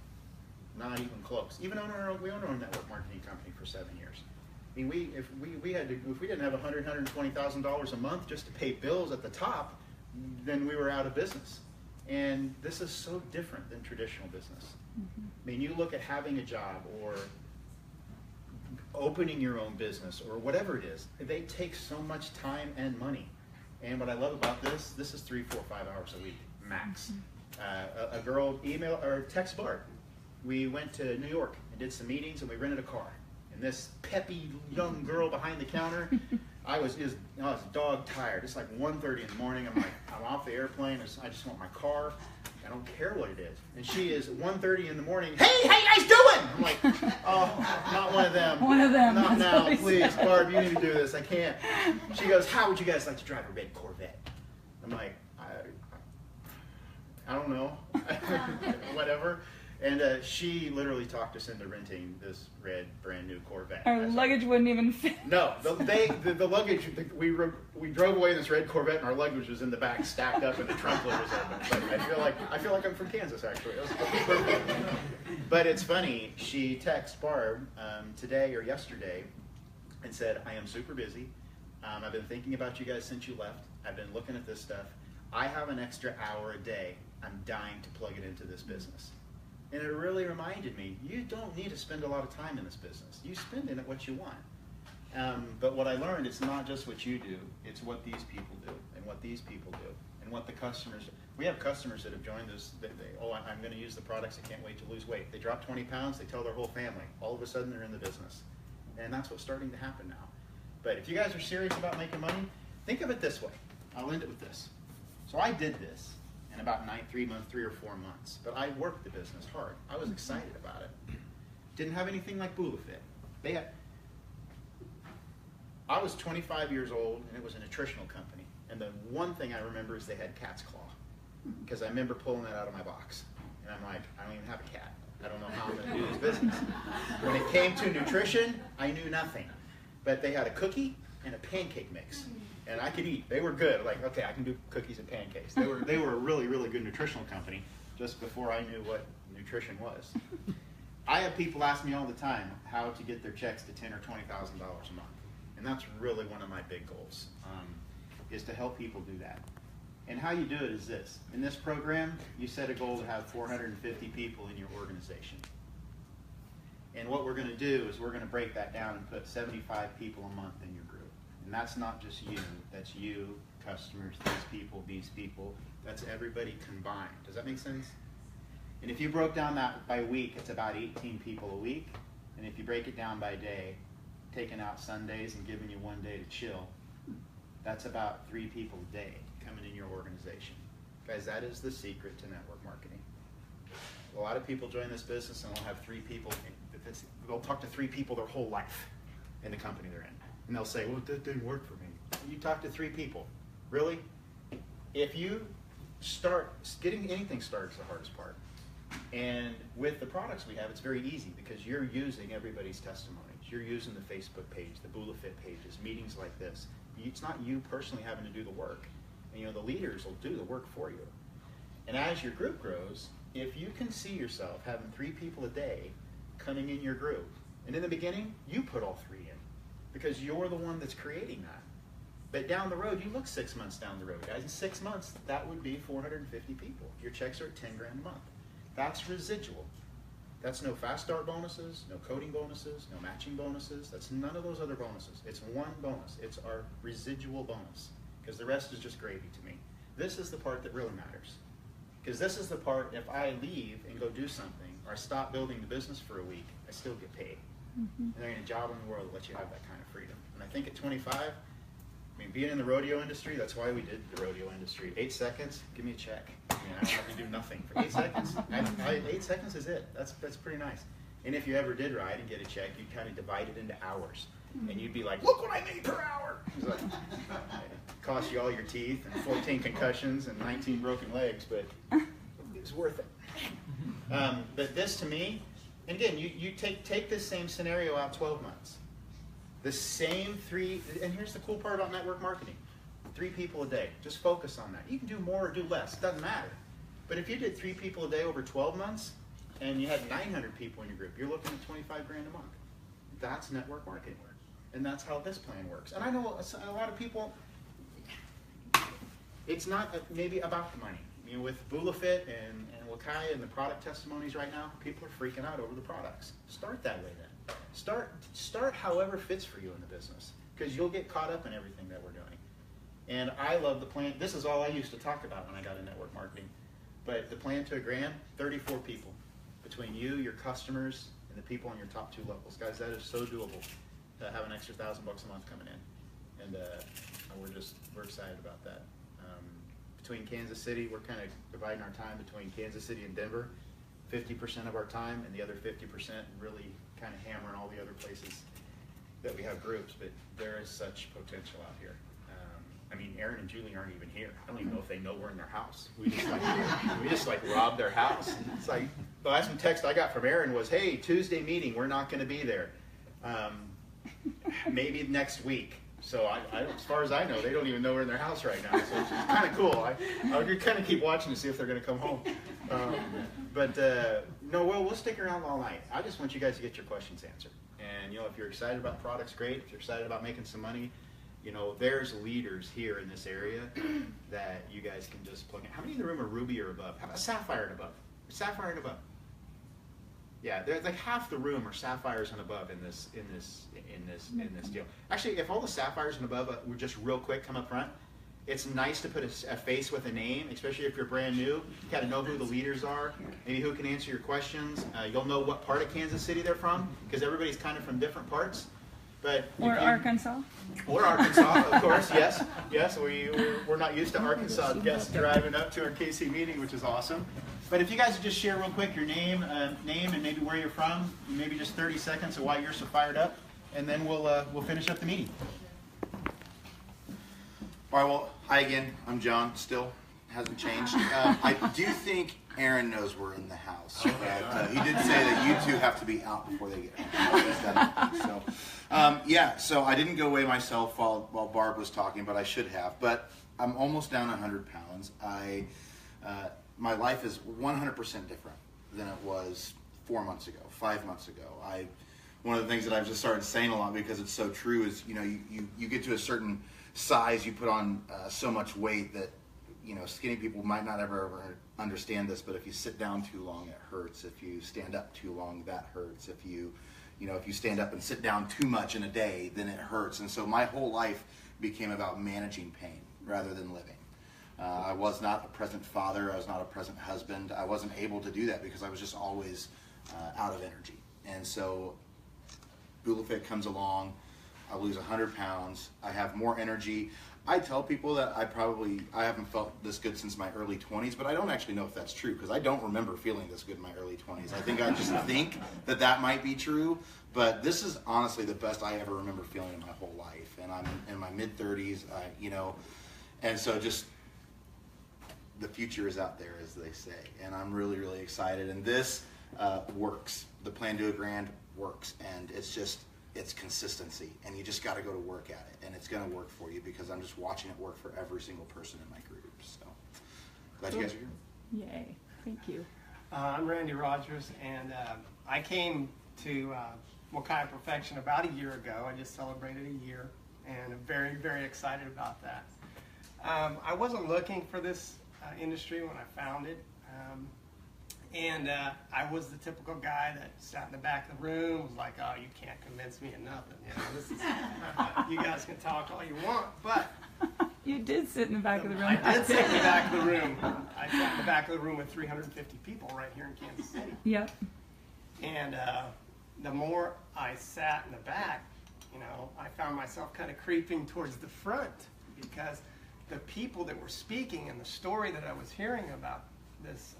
not even close. Even we owned our own network marketing company for 7 years. I mean, if we didn't have $120,000 a month just to pay bills at the top, then we were out of business. And this is so different than traditional business. I mean, you look at having a job or opening your own business or whatever it is, they take so much time and money. And what I love about this is 3, 4, 5 hours a week, max. A girl email or text Bart. We went to New York and did some meetings and we rented a car. And this peppy young girl behind the counter, I was dog tired. It's like 1:30 in the morning. I'm off the airplane. I just want my car. I don't care what it is. And she is 1:30 in the morning. Hey, how you guys doing? I'm like, oh, not one of them. One of them. Not That's now, what he please, said. Barb. You need to do this. I can't. She goes, how would you guys like to drive a red Corvette? I'm like, I don't know. Whatever. And she literally talked us into renting this red, brand new Corvette. Our luggage wouldn't even fit. No, the luggage. We drove away in this red Corvette, and our luggage was in the back, stacked up, and the trunk lid was open. But I feel like I'm from Kansas, actually. It was perfect. But it's funny. She texted Barb today or yesterday, and said, "I am super busy. I've been thinking about you guys since you left. I've been looking at this stuff. I have an extra hour a day. I'm dying to plug it into this business." And it really reminded me, you don't need to spend a lot of time in this business. You spend in it what you want. But what I learned, it's not just what you do, it's what these people do, and what these people do, and what the customers do. We have customers that have joined us, I'm going to use the products, I can't wait to lose weight. They drop 20 pounds, they tell their whole family. All of a sudden, they're in the business. And that's what's starting to happen now. But if you guys are serious about making money, think of it this way. I'll end it with this. So I did this in about 3 or 4 months. But I worked the business hard. I was excited about it. Didn't have anything like BulaFit. I was 25 years old, and it was a nutritional company. And the one thing I remember is they had cat's claw. Because I remember pulling that out of my box. And I'm like, I don't even have a cat. I don't know how I'm going to do this business. When it came to nutrition, I knew nothing. But they had a cookie and a pancake mix. And I could eat. They were good. Like, okay, I can do cookies and pancakes. They were a really, really good nutritional company just before I knew what nutrition was. I have people ask me all the time how to get their checks to $10,000 or $20,000 a month. And that's really one of my big goals, is to help people do that. And how you do it is this. In this program, you set a goal to have 450 people in your organization. And what we're going to do is we're going to break that down and put 75 people a month in your group. And that's not just you. That's you, customers, these people. That's everybody combined. Does that make sense? And if you broke down that by week, it's about 18 people a week. And if you break it down by day, taking out Sundays and giving you one day to chill, that's about 3 people a day coming in your organization. Guys, that is the secret to network marketing. A lot of people join this business and they'll have 3 people. They'll talk to 3 people their whole life in the company they're in. And they'll say, well, that didn't work for me. You talk to 3 people. Really? If you start, getting anything started is the hardest part. And with the products we have, it's very easy because you're using everybody's testimonies. You're using the Facebook page, the BulaFit pages, meetings like this. It's not you personally having to do the work. And, you know, the leaders will do the work for you. And as your group grows, if you can see yourself having 3 people a day coming in your group, and in the beginning, you put all 3 in because you're the one that's creating that. But down the road, you look 6 months down the road, guys. In 6 months, that would be 450 people. Your checks are at 10 grand a month. That's residual. That's no fast start bonuses, no coding bonuses, no matching bonuses. That's none of those other bonuses. It's one bonus. It's our residual bonus because the rest is just gravy to me. This is the part that really matters because this is the part, if I leave and go do something or I stop building the business for a week, I still get paid. And there ain't a job in the world that lets you have that kind of freedom. And I think at 25, I mean, being in the rodeo industry, that's why we did the rodeo industry. 8 seconds, give me a check. I mean, I don't have to do nothing for 8 seconds. 8 seconds is it. That's pretty nice. And if you ever did ride and get a check, you'd kind of divide it into hours. And you'd be like, look what I made per hour. It's like, it cost you all your teeth and 14 concussions and 19 broken legs, but it's worth it. But this to me, and again, you take this same scenario out 12 months. The same 3, and here's the cool part about network marketing. 3 people a day. Just focus on that. You can do more or do less. It doesn't matter. But if you did 3 people a day over 12 months, and you had 900 people in your group, you're looking at 25 grand a month. That's network marketing. And that's how this plan works. And I know a lot of people, it's not maybe about the money. You know, with BulaFit and Wakai and the product testimonies right now, people are freaking out over the products. Start that way then. Start however fits for you in the business, because you'll get caught up in everything that we're doing. And I love the plan. This is all I used to talk about when I got in network marketing. But the plan to $1 grand, 34 people between you, your customers, and the people on your top 2 levels. Guys, that is so doable to have an extra $1,000 a month coming in. And we're excited about that. Between Kansas City, we're kind of dividing our time between Kansas City and Denver. 50% of our time, and the other 50% really kind of hammering all the other places that we have groups, but there is such potential out here. I mean, Aaron and Julie aren't even here. I don't even know if they know we're in their house. We just like robbed their house. It's like, the last text I got from Aaron was, hey, Tuesday meeting, we're not going to be there. Maybe next week. So as far as I know, they don't even know we're in their house right now. So it's kind of cool. I kind of keep watching to see if they're going to come home. No, we'll stick around all night. I just want you guys to get your questions answered. And, you know, if you're excited about products, great. If you're excited about making some money, you know, there's leaders here in this area that you guys can just plug in. How many in the room are Ruby or above? How about Sapphire and above? Sapphire and above. Yeah, there's like half the room are Sapphires and above in this deal. Actually, if all the Sapphires and above were just real quick come up front, it's nice to put a face with a name, especially if you're brand new. You kind of know who the leaders are, maybe who can answer your questions. You'll know what part of Kansas City they're from, because everybody's kind of from different parts. But Arkansas. Or Arkansas, of course, yes. Yes, we're not used to Arkansas guests driving up to our KC meeting, which is awesome. But if you guys would just share real quick your name and maybe where you're from, maybe just 30 seconds of why you're so fired up, and then we'll finish up the meeting. All right, well, hi again. I'm John, still. Hasn't changed. I do think Aaron knows we're in the house, but he did say that you two have to be out before they get home. So I didn't go away myself while Barb was talking, but I should have. But I'm almost down 100 pounds. My life is 100% different than it was 4 months ago, 5 months ago. I one of the things that I've just started saying a lot because it's so true is, you know, you get to a certain size, you put on so much weight that, you know, skinny people might not ever understand this, but if you sit down too long, it hurts. If you stand up too long, that hurts. If you stand up and sit down too much in a day, then it hurts. And so my whole life became about managing pain rather than living. I was not a present father. I was not a present husband. I wasn't able to do that because I was just always out of energy. And so BulaFit comes along. I lose 100 pounds. I have more energy. I tell people that I haven't felt this good since my early 20s, but I don't actually know if that's true because I don't remember feeling this good in my early 20s. I just think that might be true, but this is honestly the best I ever remember feeling in my whole life. And I'm in my mid 30s, you know, and so just the future is out there, as they say, and I'm really, really excited. And this works. The Plan Do It Grand works, and it's consistency, and you just got to go to work at it, and it's going to work for you because I'm just watching it work for every single person in my group. So glad you guys are here. Yay! Thank you. I'm Randy Rogers, and I came to Wakai Perfection about a year ago. I just celebrated a year, and I'm very, very excited about that. I wasn't looking for this industry when I found it. And I was the typical guy that sat in the back of the room, was like, oh, you can't convince me of nothing. You know, this is, you guys can talk all you want, but... You did sit in the back of the room. I did sit in the back of the room. I sat in the back of the room with 350 people right here in Kansas City. Yep. And the more I sat in the back, you know, I found myself kind of creeping towards the front because the people that were speaking and the story that I was hearing about this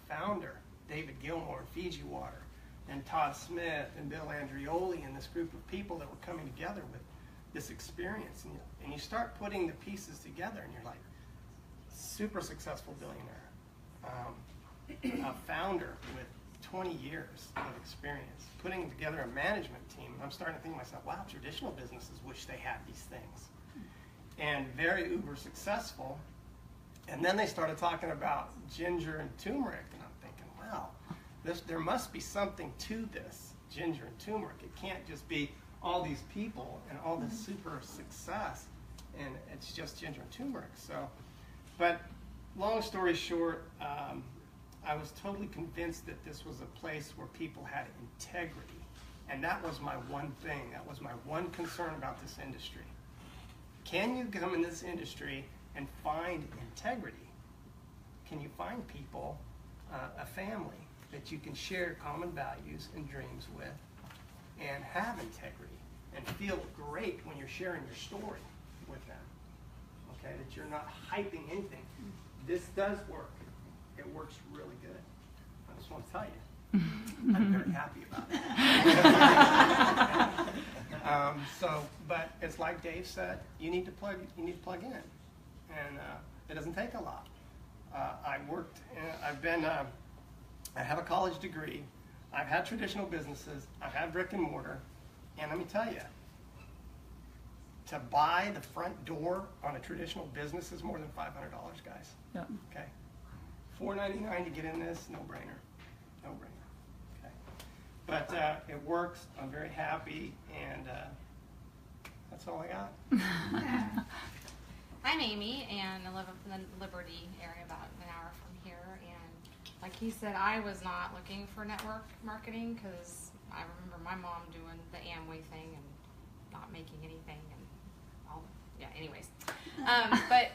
founder, David Gilmore, Fiji Water, and Todd Smith and Bill Andreoli, and this group of people that were coming together with this experience. And you start putting the pieces together, and you're like, super successful billionaire, a founder with 20 years of experience, putting together a management team. I'm starting to think to myself, wow, traditional businesses wish they had these things. And very uber successful. And then they started talking about ginger and turmeric, and I'm thinking, wow, there must be something to this ginger and turmeric. It can't just be all these people and all this super success, and it's just ginger and turmeric. So, but long story short, I was totally convinced that this was a place where people had integrity, and that was my one thing. That was my one concern about this industry. Can you come in this industry and find integrity? Can you find people, a family that you can share common values and dreams with and have integrity and feel great when you're sharing your story with them? Okay, that you're not hyping anything. This does work. It works really good. I just want to tell you, I'm very happy about it. But it's like Dave said, you need to plug in. And it doesn't take a lot. I have a college degree. I've had traditional businesses. I've had brick and mortar. And let me tell you, to buy the front door on a traditional business is more than $500, guys. Yeah. Okay. $4.99 to get in this, no brainer. No brainer. Okay. But it works. I'm very happy, and that's all I got. I'm Amy, and I live up in the Liberty area, about an hour from here. And like he said, I was not looking for network marketing because I remember my mom doing the Amway thing and not making anything, and all. Yeah. Anyways, but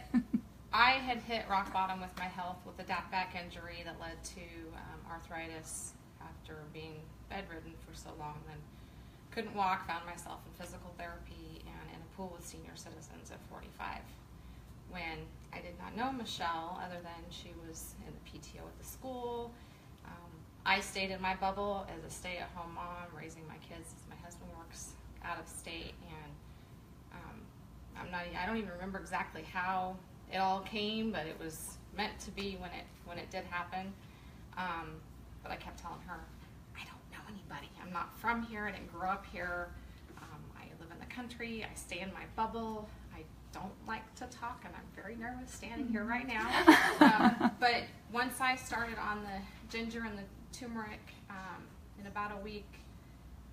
I had hit rock bottom with my health with a back injury that led to arthritis after being bedridden for so long. Then couldn't walk. Found myself in physical therapy and in a pool with senior citizens at 45. When I did not know Michelle, other than she was in the PTO at the school. I stayed in my bubble as a stay-at-home mom, raising my kids as my husband works out of state, and I don't even remember exactly how it all came, but it was meant to be when it did happen. But I kept telling her, I don't know anybody. I'm not from here. I didn't grow up here. I live in the country. I stay in my bubble. I don't like to talk, and I'm very nervous standing here right now. But once I started on the ginger and the turmeric, in about a week,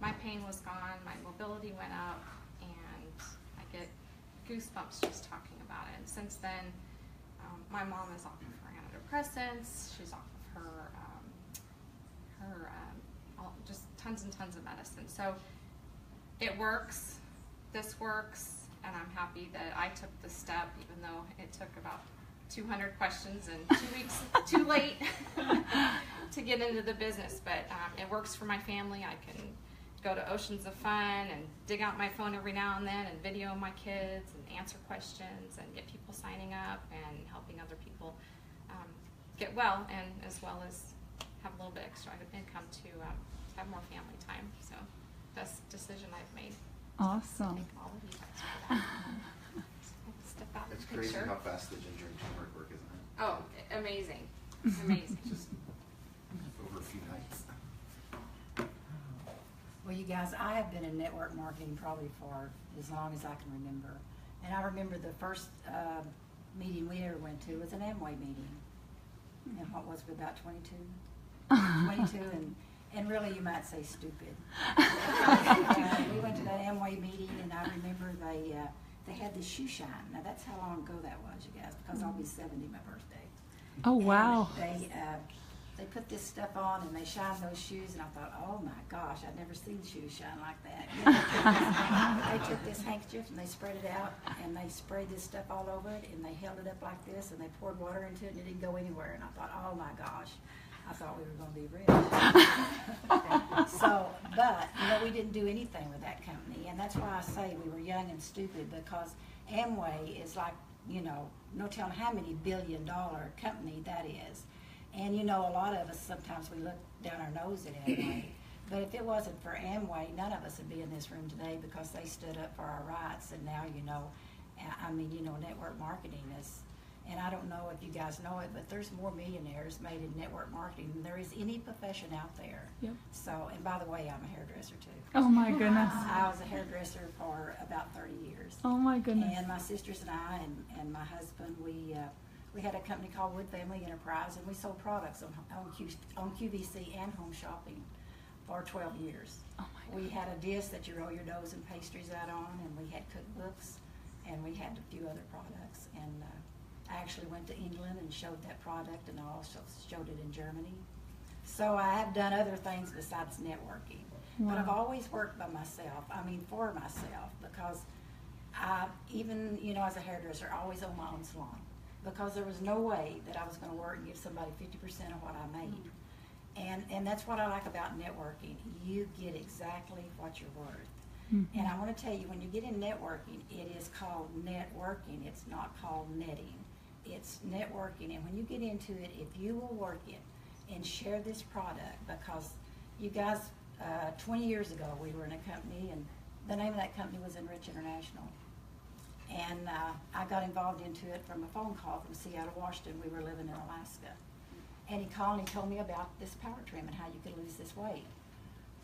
my pain was gone, my mobility went up, and I get goosebumps just talking about it. And since then, my mom is off of her antidepressants. She's off of just tons and tons of medicine. So it works. This works, and I'm happy that I took the step, even though it took about 200 questions and 2 weeks too late to get into the business. But it works for my family. I can go to Oceans of Fun and dig out my phone every now and then and video my kids and answer questions and get people signing up and helping other people get well, and as well as have a little bit extra income to have more family time. So best decision I've made. Awesome. Thank all of you guys for that. Step out in It's the crazy picture. how fast the ginger and turmeric work, isn't it? Oh, amazing. Amazing. Just over a few nights. Well, you guys, I have been in network marketing probably for as long as I can remember. And I remember the first meeting we ever went to was an Amway meeting. And what was it, about 22? 22, and really you might say stupid. We went to that Amway meeting, and I remember they had the shoe shine. Now that's how long ago that was, you guys, because I'll be 70 my birthday. Oh, wow. And they put this stuff on and they shine those shoes, and I thought, oh my gosh, I'd never seen shoes shine like that. You know, they took this handkerchief and they spread it out and they sprayed this stuff all over it and they held it up like this and they poured water into it and it didn't go anywhere. And I thought, oh my gosh, I thought we were going to be rich. So, but you know, we didn't do anything with that company, and that's why I say we were young and stupid, because Amway is like, you know, no telling how many billion-dollar company that is. And you know, a lot of us, sometimes we look down our nose at Amway. But if it wasn't for Amway, none of us would be in this room today, because they stood up for our rights. And now, you know, I mean, you know, network marketing is, and I don't know if you guys know it, but there's more millionaires made in network marketing than there is any profession out there. Yep. So, and by the way, I'm a hairdresser too. Oh my goodness. I was a hairdresser for about 30 years. Oh my goodness. And my sisters and I and my husband, we had a company called Wood Family Enterprise, and we sold products on QVC and Home Shopping for 12 years. Oh my We had a dish that you roll your doughs and pastries out on, and we had cookbooks, and we had a few other products. And I actually went to England and showed that product, and I also showed it in Germany. So I have done other things besides networking. But I've always worked by myself, I mean for myself, because I, even, you know, as a hairdresser, I always owned my own salon, because there was no way that I was going to work and give somebody 50% of what I made. And that's what I like about networking. You get exactly what you're worth. And I want to tell you, when you get in networking, it is called networking. It's not called netting. It's networking. And when you get into it, if you will work it and share this product, because you guys, 20 years ago, we were in a company, and the name of that company was Enrich International. And I got involved into it from a phone call from Seattle, Washington. We were living in Alaska. And he called and he told me about this power trim and how you could lose this weight.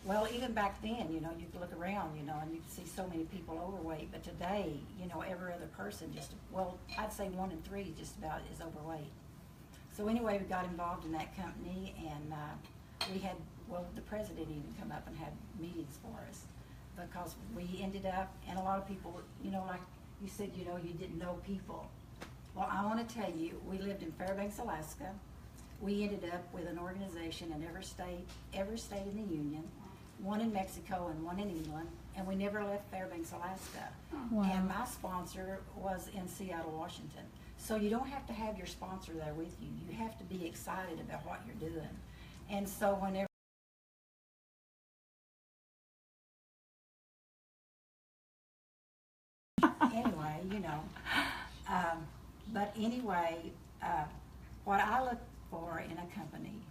Well, even back then, you know, you could look around, you know, and you could see so many people overweight. But today, you know, every other person well, I'd say 1 in 3 just about is overweight. So anyway, we got involved in that company, and we had, well, the president even come up and had meetings for us, because we ended up, and a lot of people, you know, like you said, you know, you didn't know people. Well, I want to tell you, we lived in Fairbanks, Alaska. We ended up with an organization in every state in the Union, one in Mexico and one in England, and we never left Fairbanks, Alaska. Wow. And my sponsor was in Seattle, Washington. So you don't have to have your sponsor there with you. You have to be excited about what you're doing. And so whenever anyway, you know, but anyway, what I look for in a company,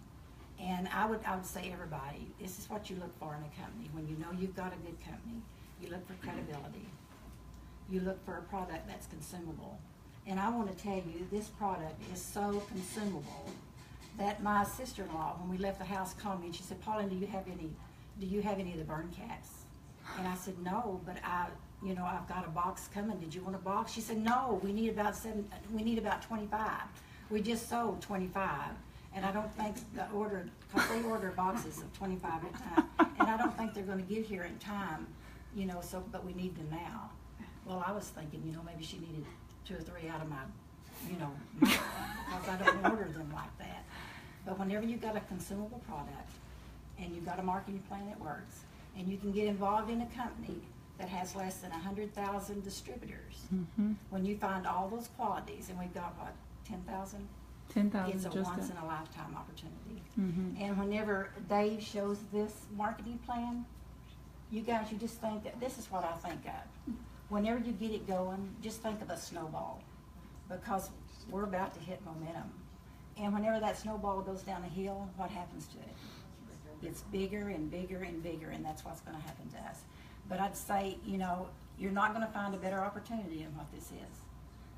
and I would say everybody, this is what you look for in a company. When you know you've got a good company, you look for credibility. You look for a product that's consumable. And I want to tell you, this product is so consumable that my sister-in-law, when we left the house, called me and she said, "Pauline, do you have any of the burn caps?" And I said, "No, but I've got a box coming. Did you want a box?" She said, "No, we need about 25. We just sold 25. And I don't think because they order boxes of 25 at a time, and I don't think they're gonna get here in time, so, but we need them now. Well, I was thinking, maybe she needed 2 or 3 out of my, because I don't order them like that. But whenever you've got a consumable product, and you've got a marketing plan that works, and you can get involved in a company that has less than 100,000 distributors, when you find all those qualities, and we've got, what, 10,000? 10,000 It's a just once that. in a lifetime opportunity. And whenever Dave shows this marketing plan, you guys, you just think that this is what I think of. Whenever you get it going, just think of a snowball, because we're about to hit momentum. And whenever that snowball goes down a hill, what happens to it? It's bigger and bigger and bigger, and that's what's going to happen to us. But I'd say, you're not going to find a better opportunity than what this is.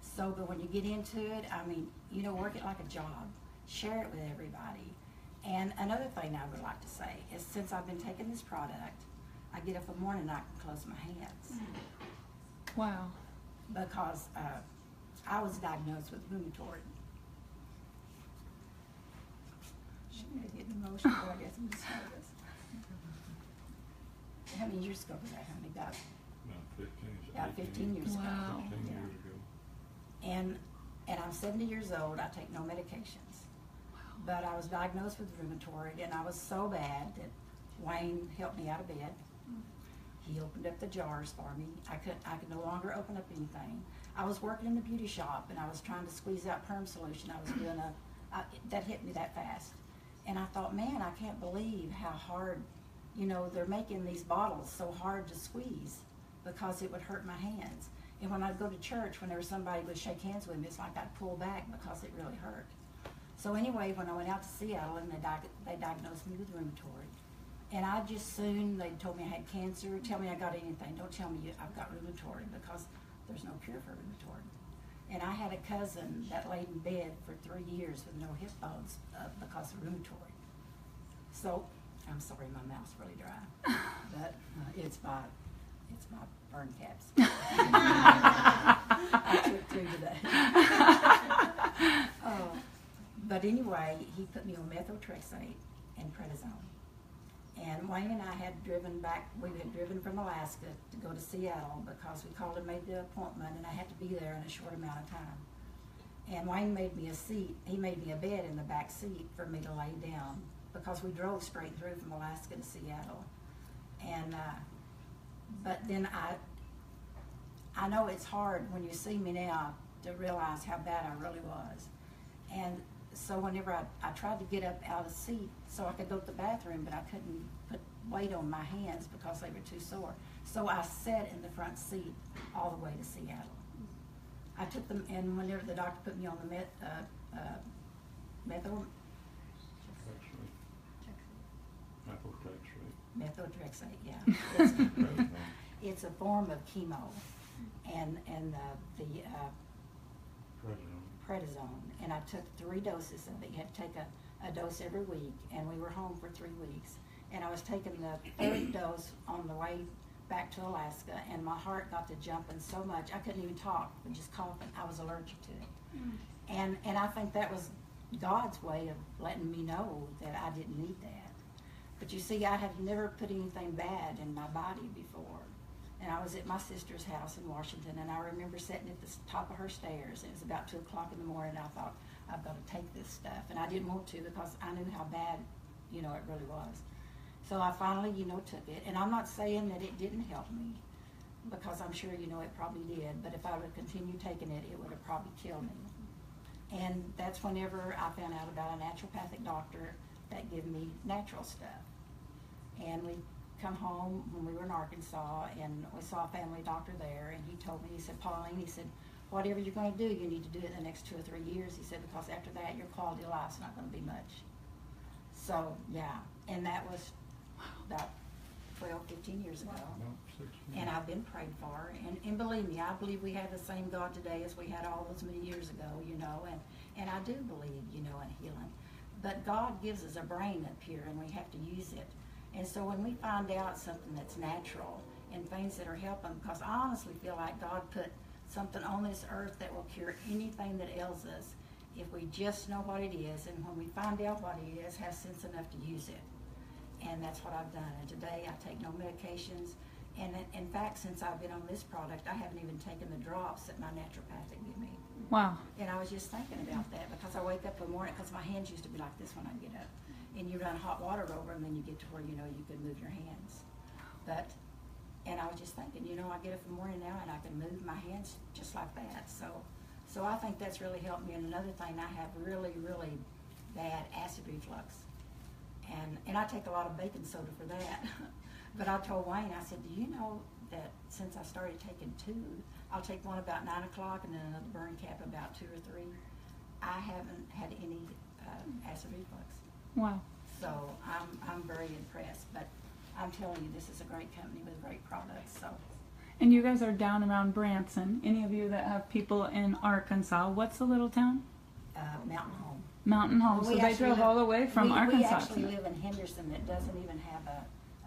So, but when you get into it, work it like a job. Share it with everybody. And another thing I would like to say is, since I've been taking this product, I get up in the morning and I can close my hands. Wow. Because I was diagnosed with rheumatoid. I'm getting emotional, but I guess I'm just nervous. How many years ago was that, honey? About 15 years ago. Wow. 15 Yeah. years ago. And I'm 70 years old. I take no medications. But I was diagnosed with rheumatoid, and I was so bad that Wayne helped me out of bed. He opened up the jars for me. I could no longer open up anything. I was working in the beauty shop, and I was trying to squeeze out perm solution. I was doing that hit me that fast. And I thought, man, I can't believe how hard, they're making these bottles so hard to squeeze, because it would hurt my hands. And when I'd go to church, whenever somebody would shake hands with me, it's like I'd pull back because it really hurt. So anyway, when I went out to Seattle, and they diagnosed me with rheumatoid, and I just soon, they told me I had cancer. Tell me I got anything. Don't tell me I've got rheumatoid, because there's no cure for rheumatoid. And I had a cousin that laid in bed for 3 years with no hip bones because of rheumatoid. So, I'm sorry, my mouth's really dry, but it's my burn caps. I took 2 today. But anyway, he put me on methotrexate and prednisone. And Wayne and I had driven from Alaska to go to Seattle, because we called and made the appointment, and I had to be there in a short amount of time. And Wayne made me he made me a bed in the back seat for me to lay down, because we drove straight through from Alaska to Seattle. And, but then I know it's hard when you see me now to realize how bad I really was. And so whenever I tried to get up out of the seat so I could go to the bathroom, but I couldn't put weight on my hands because they were too sore. So I sat in the front seat all the way to Seattle. I took them, and whenever the doctor put me on the methotrexate, yeah. It's a form of chemo, and the prednisone, and I took 3 doses of it. You had to take a dose every week, and we were home for 3 weeks. And I was taking the 3rd dose on the way back to Alaska, and my heart got to jumping so much I couldn't even talk, but just coughing. I was allergic to it. And I think that was God's way of letting me know that I didn't need that. But you see, I had never put anything bad in my body before. And I was at my sister's house in Washington, and I remember sitting at the top of her stairs. It was about 2 o'clock in the morning, and I thought, I've got to take this stuff. And I didn't want to, because I knew how bad, it really was. So I finally, took it. And I'm not saying that it didn't help me, because I'm sure, it probably did. But if I would have continued taking it, it would have probably killed me. And that's whenever I found out about a naturopathic doctor that gave me natural stuff. And we come home when we were in Arkansas, and we saw a family doctor there, and he told me, he said, Pauline, he said, whatever you're going to do, you need to do it in the next 2 or 3 years. He said, because after that, your quality of life's not going to be much. So, yeah, and that was about 12, 15 years ago. And I've been prayed for, and believe me, I believe we have the same God today as we had all those many years ago, and I do believe, in healing. But God gives us a brain up here, and we have to use it. And so when we find out something that's natural and things that are helping, because I honestly feel like God put something on this earth that will cure anything that ails us, if we just know what it is, and when we find out what it is, have sense enough to use it. And that's what I've done. And today I take no medications. And in fact, since I've been on this product, I haven't even taken the drops that my naturopathic give me. Wow. And I was just thinking about that because I wake up in the morning, because my hands used to be like this when I get up. And you run hot water over them, and then you get to where, you know, you can move your hands. And I was just thinking, you know, I get up in the morning now and I can move my hands just like that. So I think that's really helped me. And another thing, I have really, really bad acid reflux. And I take a lot of baking soda for that. But I told Wayne, I said, do you know that since I started taking 2, I'll take one about 9 o'clock and then another burn cap about 2 or 3. I haven't had any acid reflux. Wow. So I'm very impressed. But I'm telling you, this is a great company with great products. So. And you guys are down around Branson. Any of you that have people in Arkansas, what's the little town? Mountain Home. Mountain Home. Well, So we they actually drove all the way from we Arkansas. We actually live in Henderson that doesn't even have a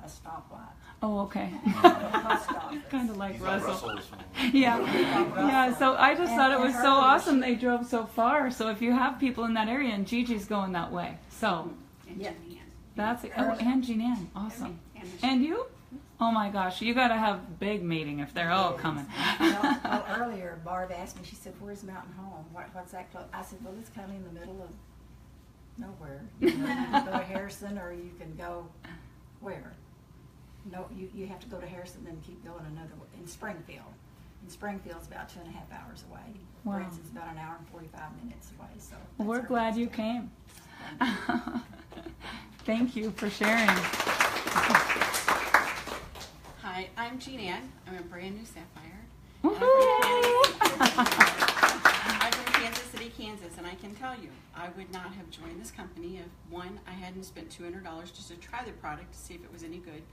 stoplight. Oh, okay. Post office. Kind of like He's on Russell. Russell's. Yeah. Russell. Yeah, so I just thought it And was her so was- awesome they drove so far. So if you have people in that area, and Gigi's going that way. So Yeah. that's it. Oh, and Jean Ann. Awesome. And you? Oh my gosh, you got to have a big meeting if they're all coming. Well, earlier Barb asked me, she said, where's Mountain Home? What's that close? I said, well, it's kind of in the middle of nowhere. You know, you can go to Harrison or you can go where? No, you have to go to Harrison and keep going another way. In Springfield. And Springfield's about 2.5 hours away. Wow. Branson's about an hour and 45 minutes away. So Well, we're that's our glad you best came. town. Thank you for sharing. Hi, I'm Jean Ann. I'm a brand new Sapphire. Woohoo! I'm from Kansas City, Kansas, and I can tell you, I would not have joined this company if, one, I hadn't spent $200 just to try the product to see if it was any good,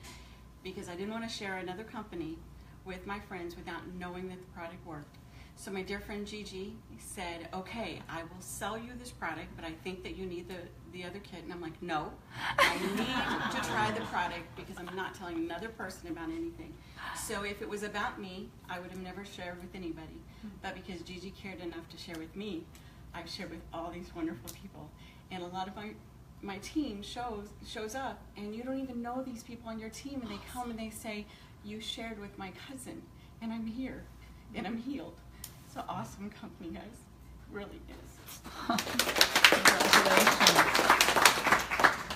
because I didn't want to share another company with my friends without knowing that the product worked. So my dear friend Gigi said, okay, I will sell you this product, but I think that you need the other kit. And I'm like, no, I need to try the product because I'm not telling another person about anything. So if it was about me, I would have never shared with anybody. But because Gigi cared enough to share with me, I've shared with all these wonderful people. And a lot of my team shows up, and you don't even know these people on your team, and they come and they say, you shared with my cousin, and I'm here, and I'm healed. It's an awesome company, guys. It really is.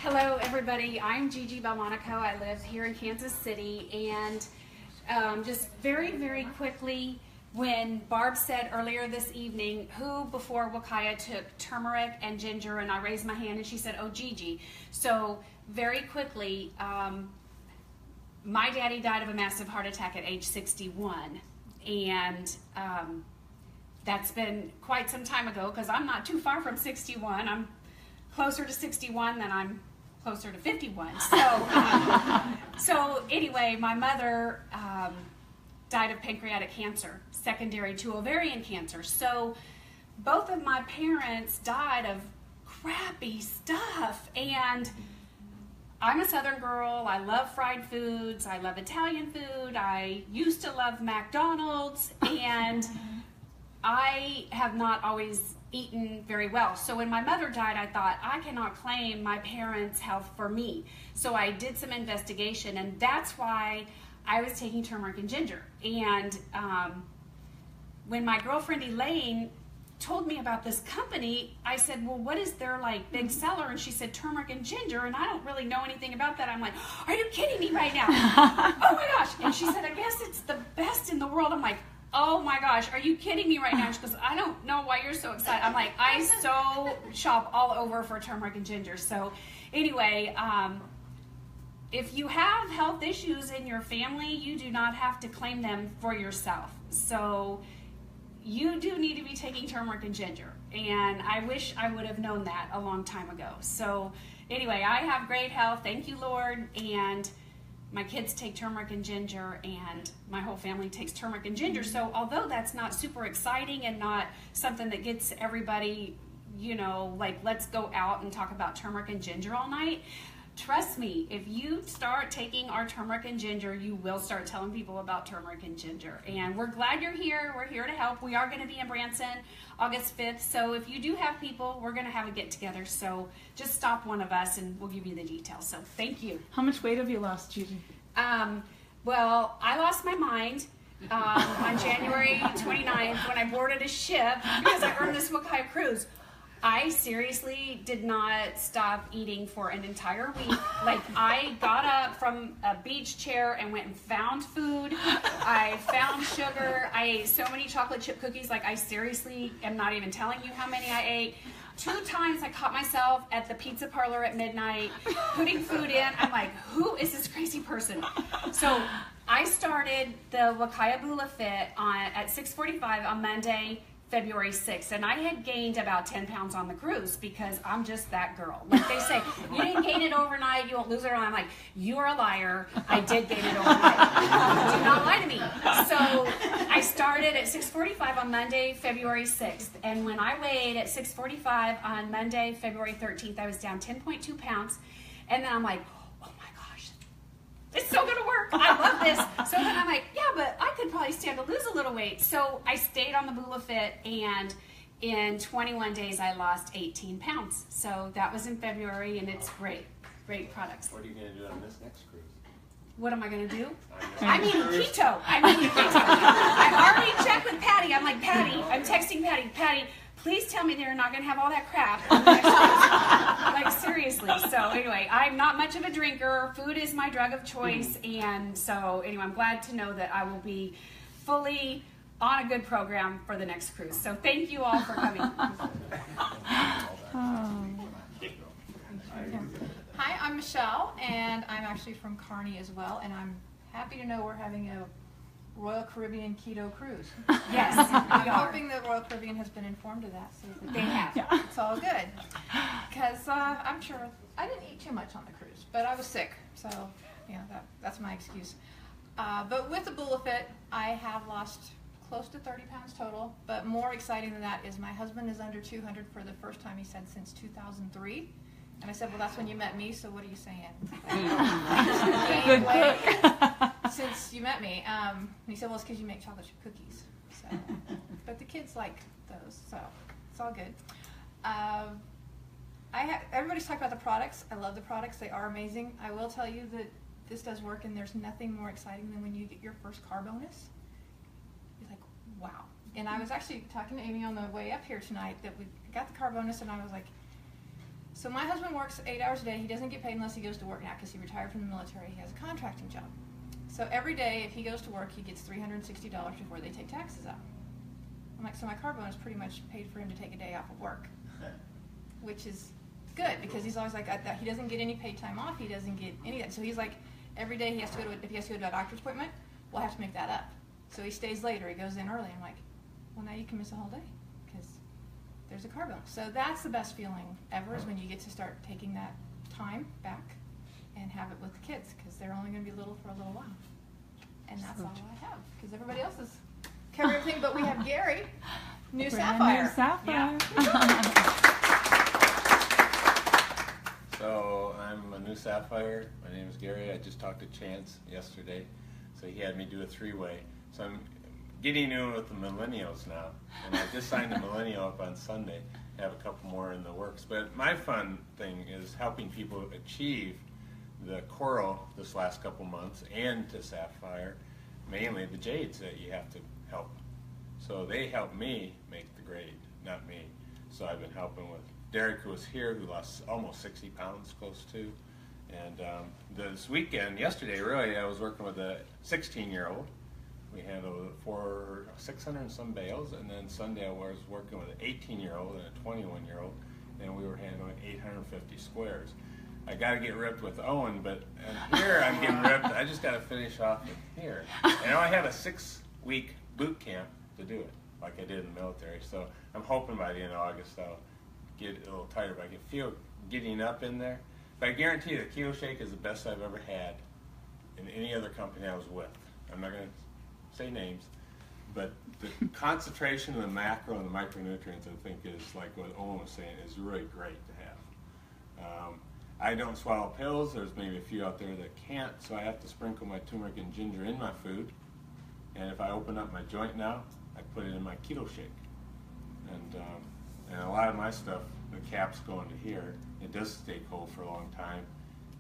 Hello, everybody. I'm Gigi Belmonaco. I live here in Kansas City, and just very, very quickly, when Barb said earlier this evening, who before Wakaya took turmeric and ginger, and I raised my hand, and she said, oh, Gigi. So very quickly, my daddy died of a massive heart attack at age 61, and that's been quite some time ago, because I'm not too far from 61. I'm closer to 61 than I'm closer to 51. So anyway, my mother died of pancreatic cancer, secondary to ovarian cancer. So both of my parents died of crappy stuff, and I'm a Southern girl. I love fried foods. I love Italian food. I used to love McDonald's, and I have not always eaten very well. So when my mother died, I thought, I cannot claim my parents' health for me. So I did some investigation, and that's why I was taking turmeric and ginger. And when my girlfriend Elaine told me about this company, I said, well, what is their like big seller? And she said turmeric and ginger, and I don't really know anything about that. I'm like, are you kidding me right now? Oh my gosh. And she said, I guess it's the best in the world. I'm like, oh my gosh, are you kidding me right now? She goes, I don't know why you're so excited. I'm like, I so shop all over for turmeric and ginger. So anyway, if you have health issues in your family, you do not have to claim them for yourself. So you do need to be taking turmeric and ginger. And I wish I would have known that a long time ago. So anyway, I have great health, thank you, Lord. And my kids take turmeric and ginger, and my whole family takes turmeric and ginger. So although that's not super exciting and not something that gets everybody, you know, like, let's go out and talk about turmeric and ginger all night, trust me, if you start taking our turmeric and ginger, you will start telling people about turmeric and ginger. And we're glad you're here. We're here to help. We are going to be in Branson August 5th. So if you do have people, we're going to have a get together. So just stop one of us and we'll give you the details. So thank you. How much weight have you lost, Gigi? Well, I lost my mind on January 29th when I boarded a ship because I earned this Wakai cruise. I seriously did not stop eating for an entire week. Like, I got up from a beach chair and went and found food. I found sugar. I ate so many chocolate chip cookies. Like, I seriously am not even telling you how many I ate. 2 times I caught myself at the pizza parlor at midnight, putting food in. I'm like, who is this crazy person? So I started the Wakaya Bula Fit at 6:45 on Monday, February 6th, and I had gained about 10 pounds on the cruise because I'm just that girl. Like they say, you didn't gain it overnight, you won't lose it overnight. I'm like, you are a liar. I did gain it overnight. Do not lie to me. So I started at 6:45 on Monday, February 6th, and when I weighed at 6:45 on Monday, February 13th, I was down 10.2 pounds, and then I'm like, it's so gonna work. I love this. So then I'm like, yeah, but I could probably stand to lose a little weight. So I stayed on the Bula Fit, and in 21 days I lost 18 pounds. So that was in February, and it's great. Great products. What are you going to do on this next cruise? What am I gonna do? I'm eating keto. I'm eating keto. I already checked with Patty. I'm like, Patty, I'm texting Patty. Patty, please tell me they're not going to have all that crap on the next cruise. Like, seriously. So, anyway, I'm not much of a drinker. Food is my drug of choice. And so, anyway, I'm glad to know that I will be fully on a good program for the next cruise. So, thank you all for coming. Hi, I'm Michelle, and I'm actually from Kearney as well. And I'm happy to know we're having a Royal Caribbean Keto Cruise. Yes, I'm we are. hoping that Royal Caribbean has been informed of that. So that They have. Yeah. it's all good. Because I'm sure I didn't eat too much on the cruise, but I was sick. So, that's my excuse. But with the Bula Fit, I have lost close to 30 pounds total. But more exciting than that is my husband is under 200 for the first time, he said, since 2003. And I said, well, that's when you met me, so what are you saying? Good cook. Since you met me. And he said, well, it's because you make chocolate chip cookies. So, but the kids like those, so it's all good. Everybody's talked about the products. I love the products. They are amazing. I will tell you that this does work, and there's nothing more exciting than when you get your first car bonus. You're like, wow. And I was actually talking to Amy on the way up here tonight that we got the car bonus, and I was like, so my husband works 8 hours a day. He doesn't get paid unless he goes to work now because he retired from the military. He has a contracting job. So every day, if he goes to work, he gets $360 before they take taxes out. I'm like, so my car bonus pretty much paid for him to take a day off of work, which is good because he's always like, he doesn't get any paid time off. He doesn't get any of that. So he's like, every day if he has to go to a doctor's appointment, we'll have to make that up. So he stays later. He goes in early. I'm like, well, now you can miss a whole day because there's a car bonus. So that's the best feeling ever is when you get to start taking that time back and have it with the kids because they're only going to be little for a little while. And that's all I have because everybody else has covered everything, but we have Gary, new Sapphire. New Sapphire. So I'm a new Sapphire. My name is Gary. I just talked to Chance yesterday, so he had me do a 3-way. So I'm getting in with the millennials now, and I just signed a millennial up on Sunday. I have a couple more in the works. But my fun thing is helping people achieve the coral this last couple months and to Sapphire, mainly the jades that you have to help. So they help me make the grade, not me. So I've been helping with Derek, who was here, who lost almost 60 pounds, close to. And this weekend, yesterday really, I was working with a 16-year-old. We handled 600 and some bales, and then Sunday I was working with an 18-year-old and a 21-year-old, and we were handling 850 squares. I got to get ripped with Owen, but here I'm getting ripped. I just got to finish off with here. And I have a 6-week boot camp to do it, like I did in the military. So I'm hoping by the end of August I'll get a little tighter, but I can feel getting up in there. But I guarantee you the Kilo Shake is the best I've ever had in any other company I was with. I'm not going to say names, but the concentration of the macro and the micronutrients, I think, is like what Owen was saying, is really great to have. I don't swallow pills. There's maybe a few out there that can't, so I have to sprinkle my turmeric and ginger in my food. And if I open up my joint now, I put it in my keto shake. And a lot of my stuff, the caps go into here. It does stay cold for a long time.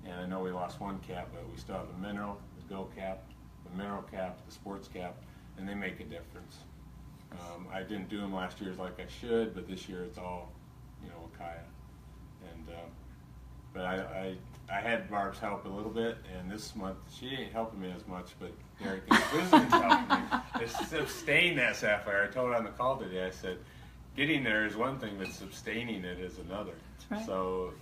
And I know we lost one cap, but we still have the mineral, the go cap, the mineral cap, the sports cap, and they make a difference. I didn't do them last year like I should, but this year it's all, Akaya. And but I had Barb's help a little bit, and this month she ain't helping me as much, but Derek and Susan's helping me. To sustain that sapphire, I told her on the call today, I said, getting there is one thing, but sustaining it is another. That's right. So,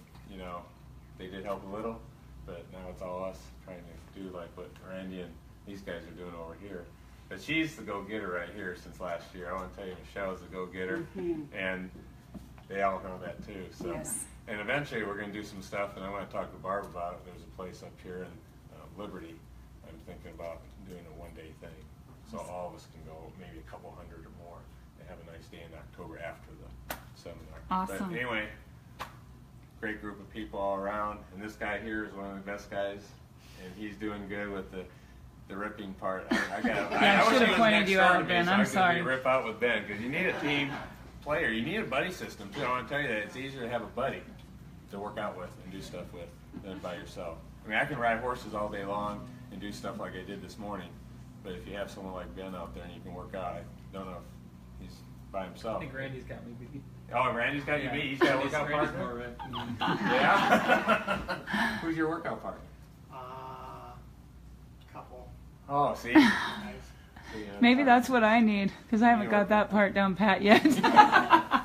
they did help a little, but now it's all us trying to do like what Randy and these guys are doing over here. But she's the go-getter right here since last year. I want to tell you, Michelle's the go-getter, and they all know that too. So, Yes. And eventually we're going to do some stuff, and I want to talk to Barb about it. There's a place up here in Liberty. I'm thinking about doing a one-day thing, so all of us can go, maybe a couple hundred or more, and have a nice day in October after the seminar. Awesome. But anyway, great group of people all around, and this guy here is one of the best guys, and he's doing good with the ripping part. I should have pointed you out, Ben. I'm sorry. Rip out with Ben, because you need a team player. You need a buddy system too. I want to tell you that it's easier to have a buddy to work out with and do stuff with than by yourself. I mean, I can ride horses all day long and do stuff like I did this morning, but if you have someone like Ben out there and you can work out, I don't know if he's by himself. I think Randy's got me beat. Oh, Randy's got you beat. He's got a workout Randy's partner. more red. Yeah. Who's your workout partner? Couple. Oh, see. Nice. Maybe that's what I need, because I haven't got that part down pat yet. Okay, well,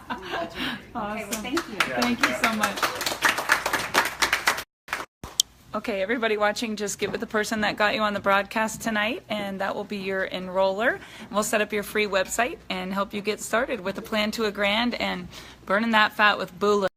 Awesome. thank you. Thank you so much. Okay, everybody watching, just get with the person that got you on the broadcast tonight, and that will be your enroller. We'll set up your free website and help you get started with a plan to a grand and burning that fat with Bula.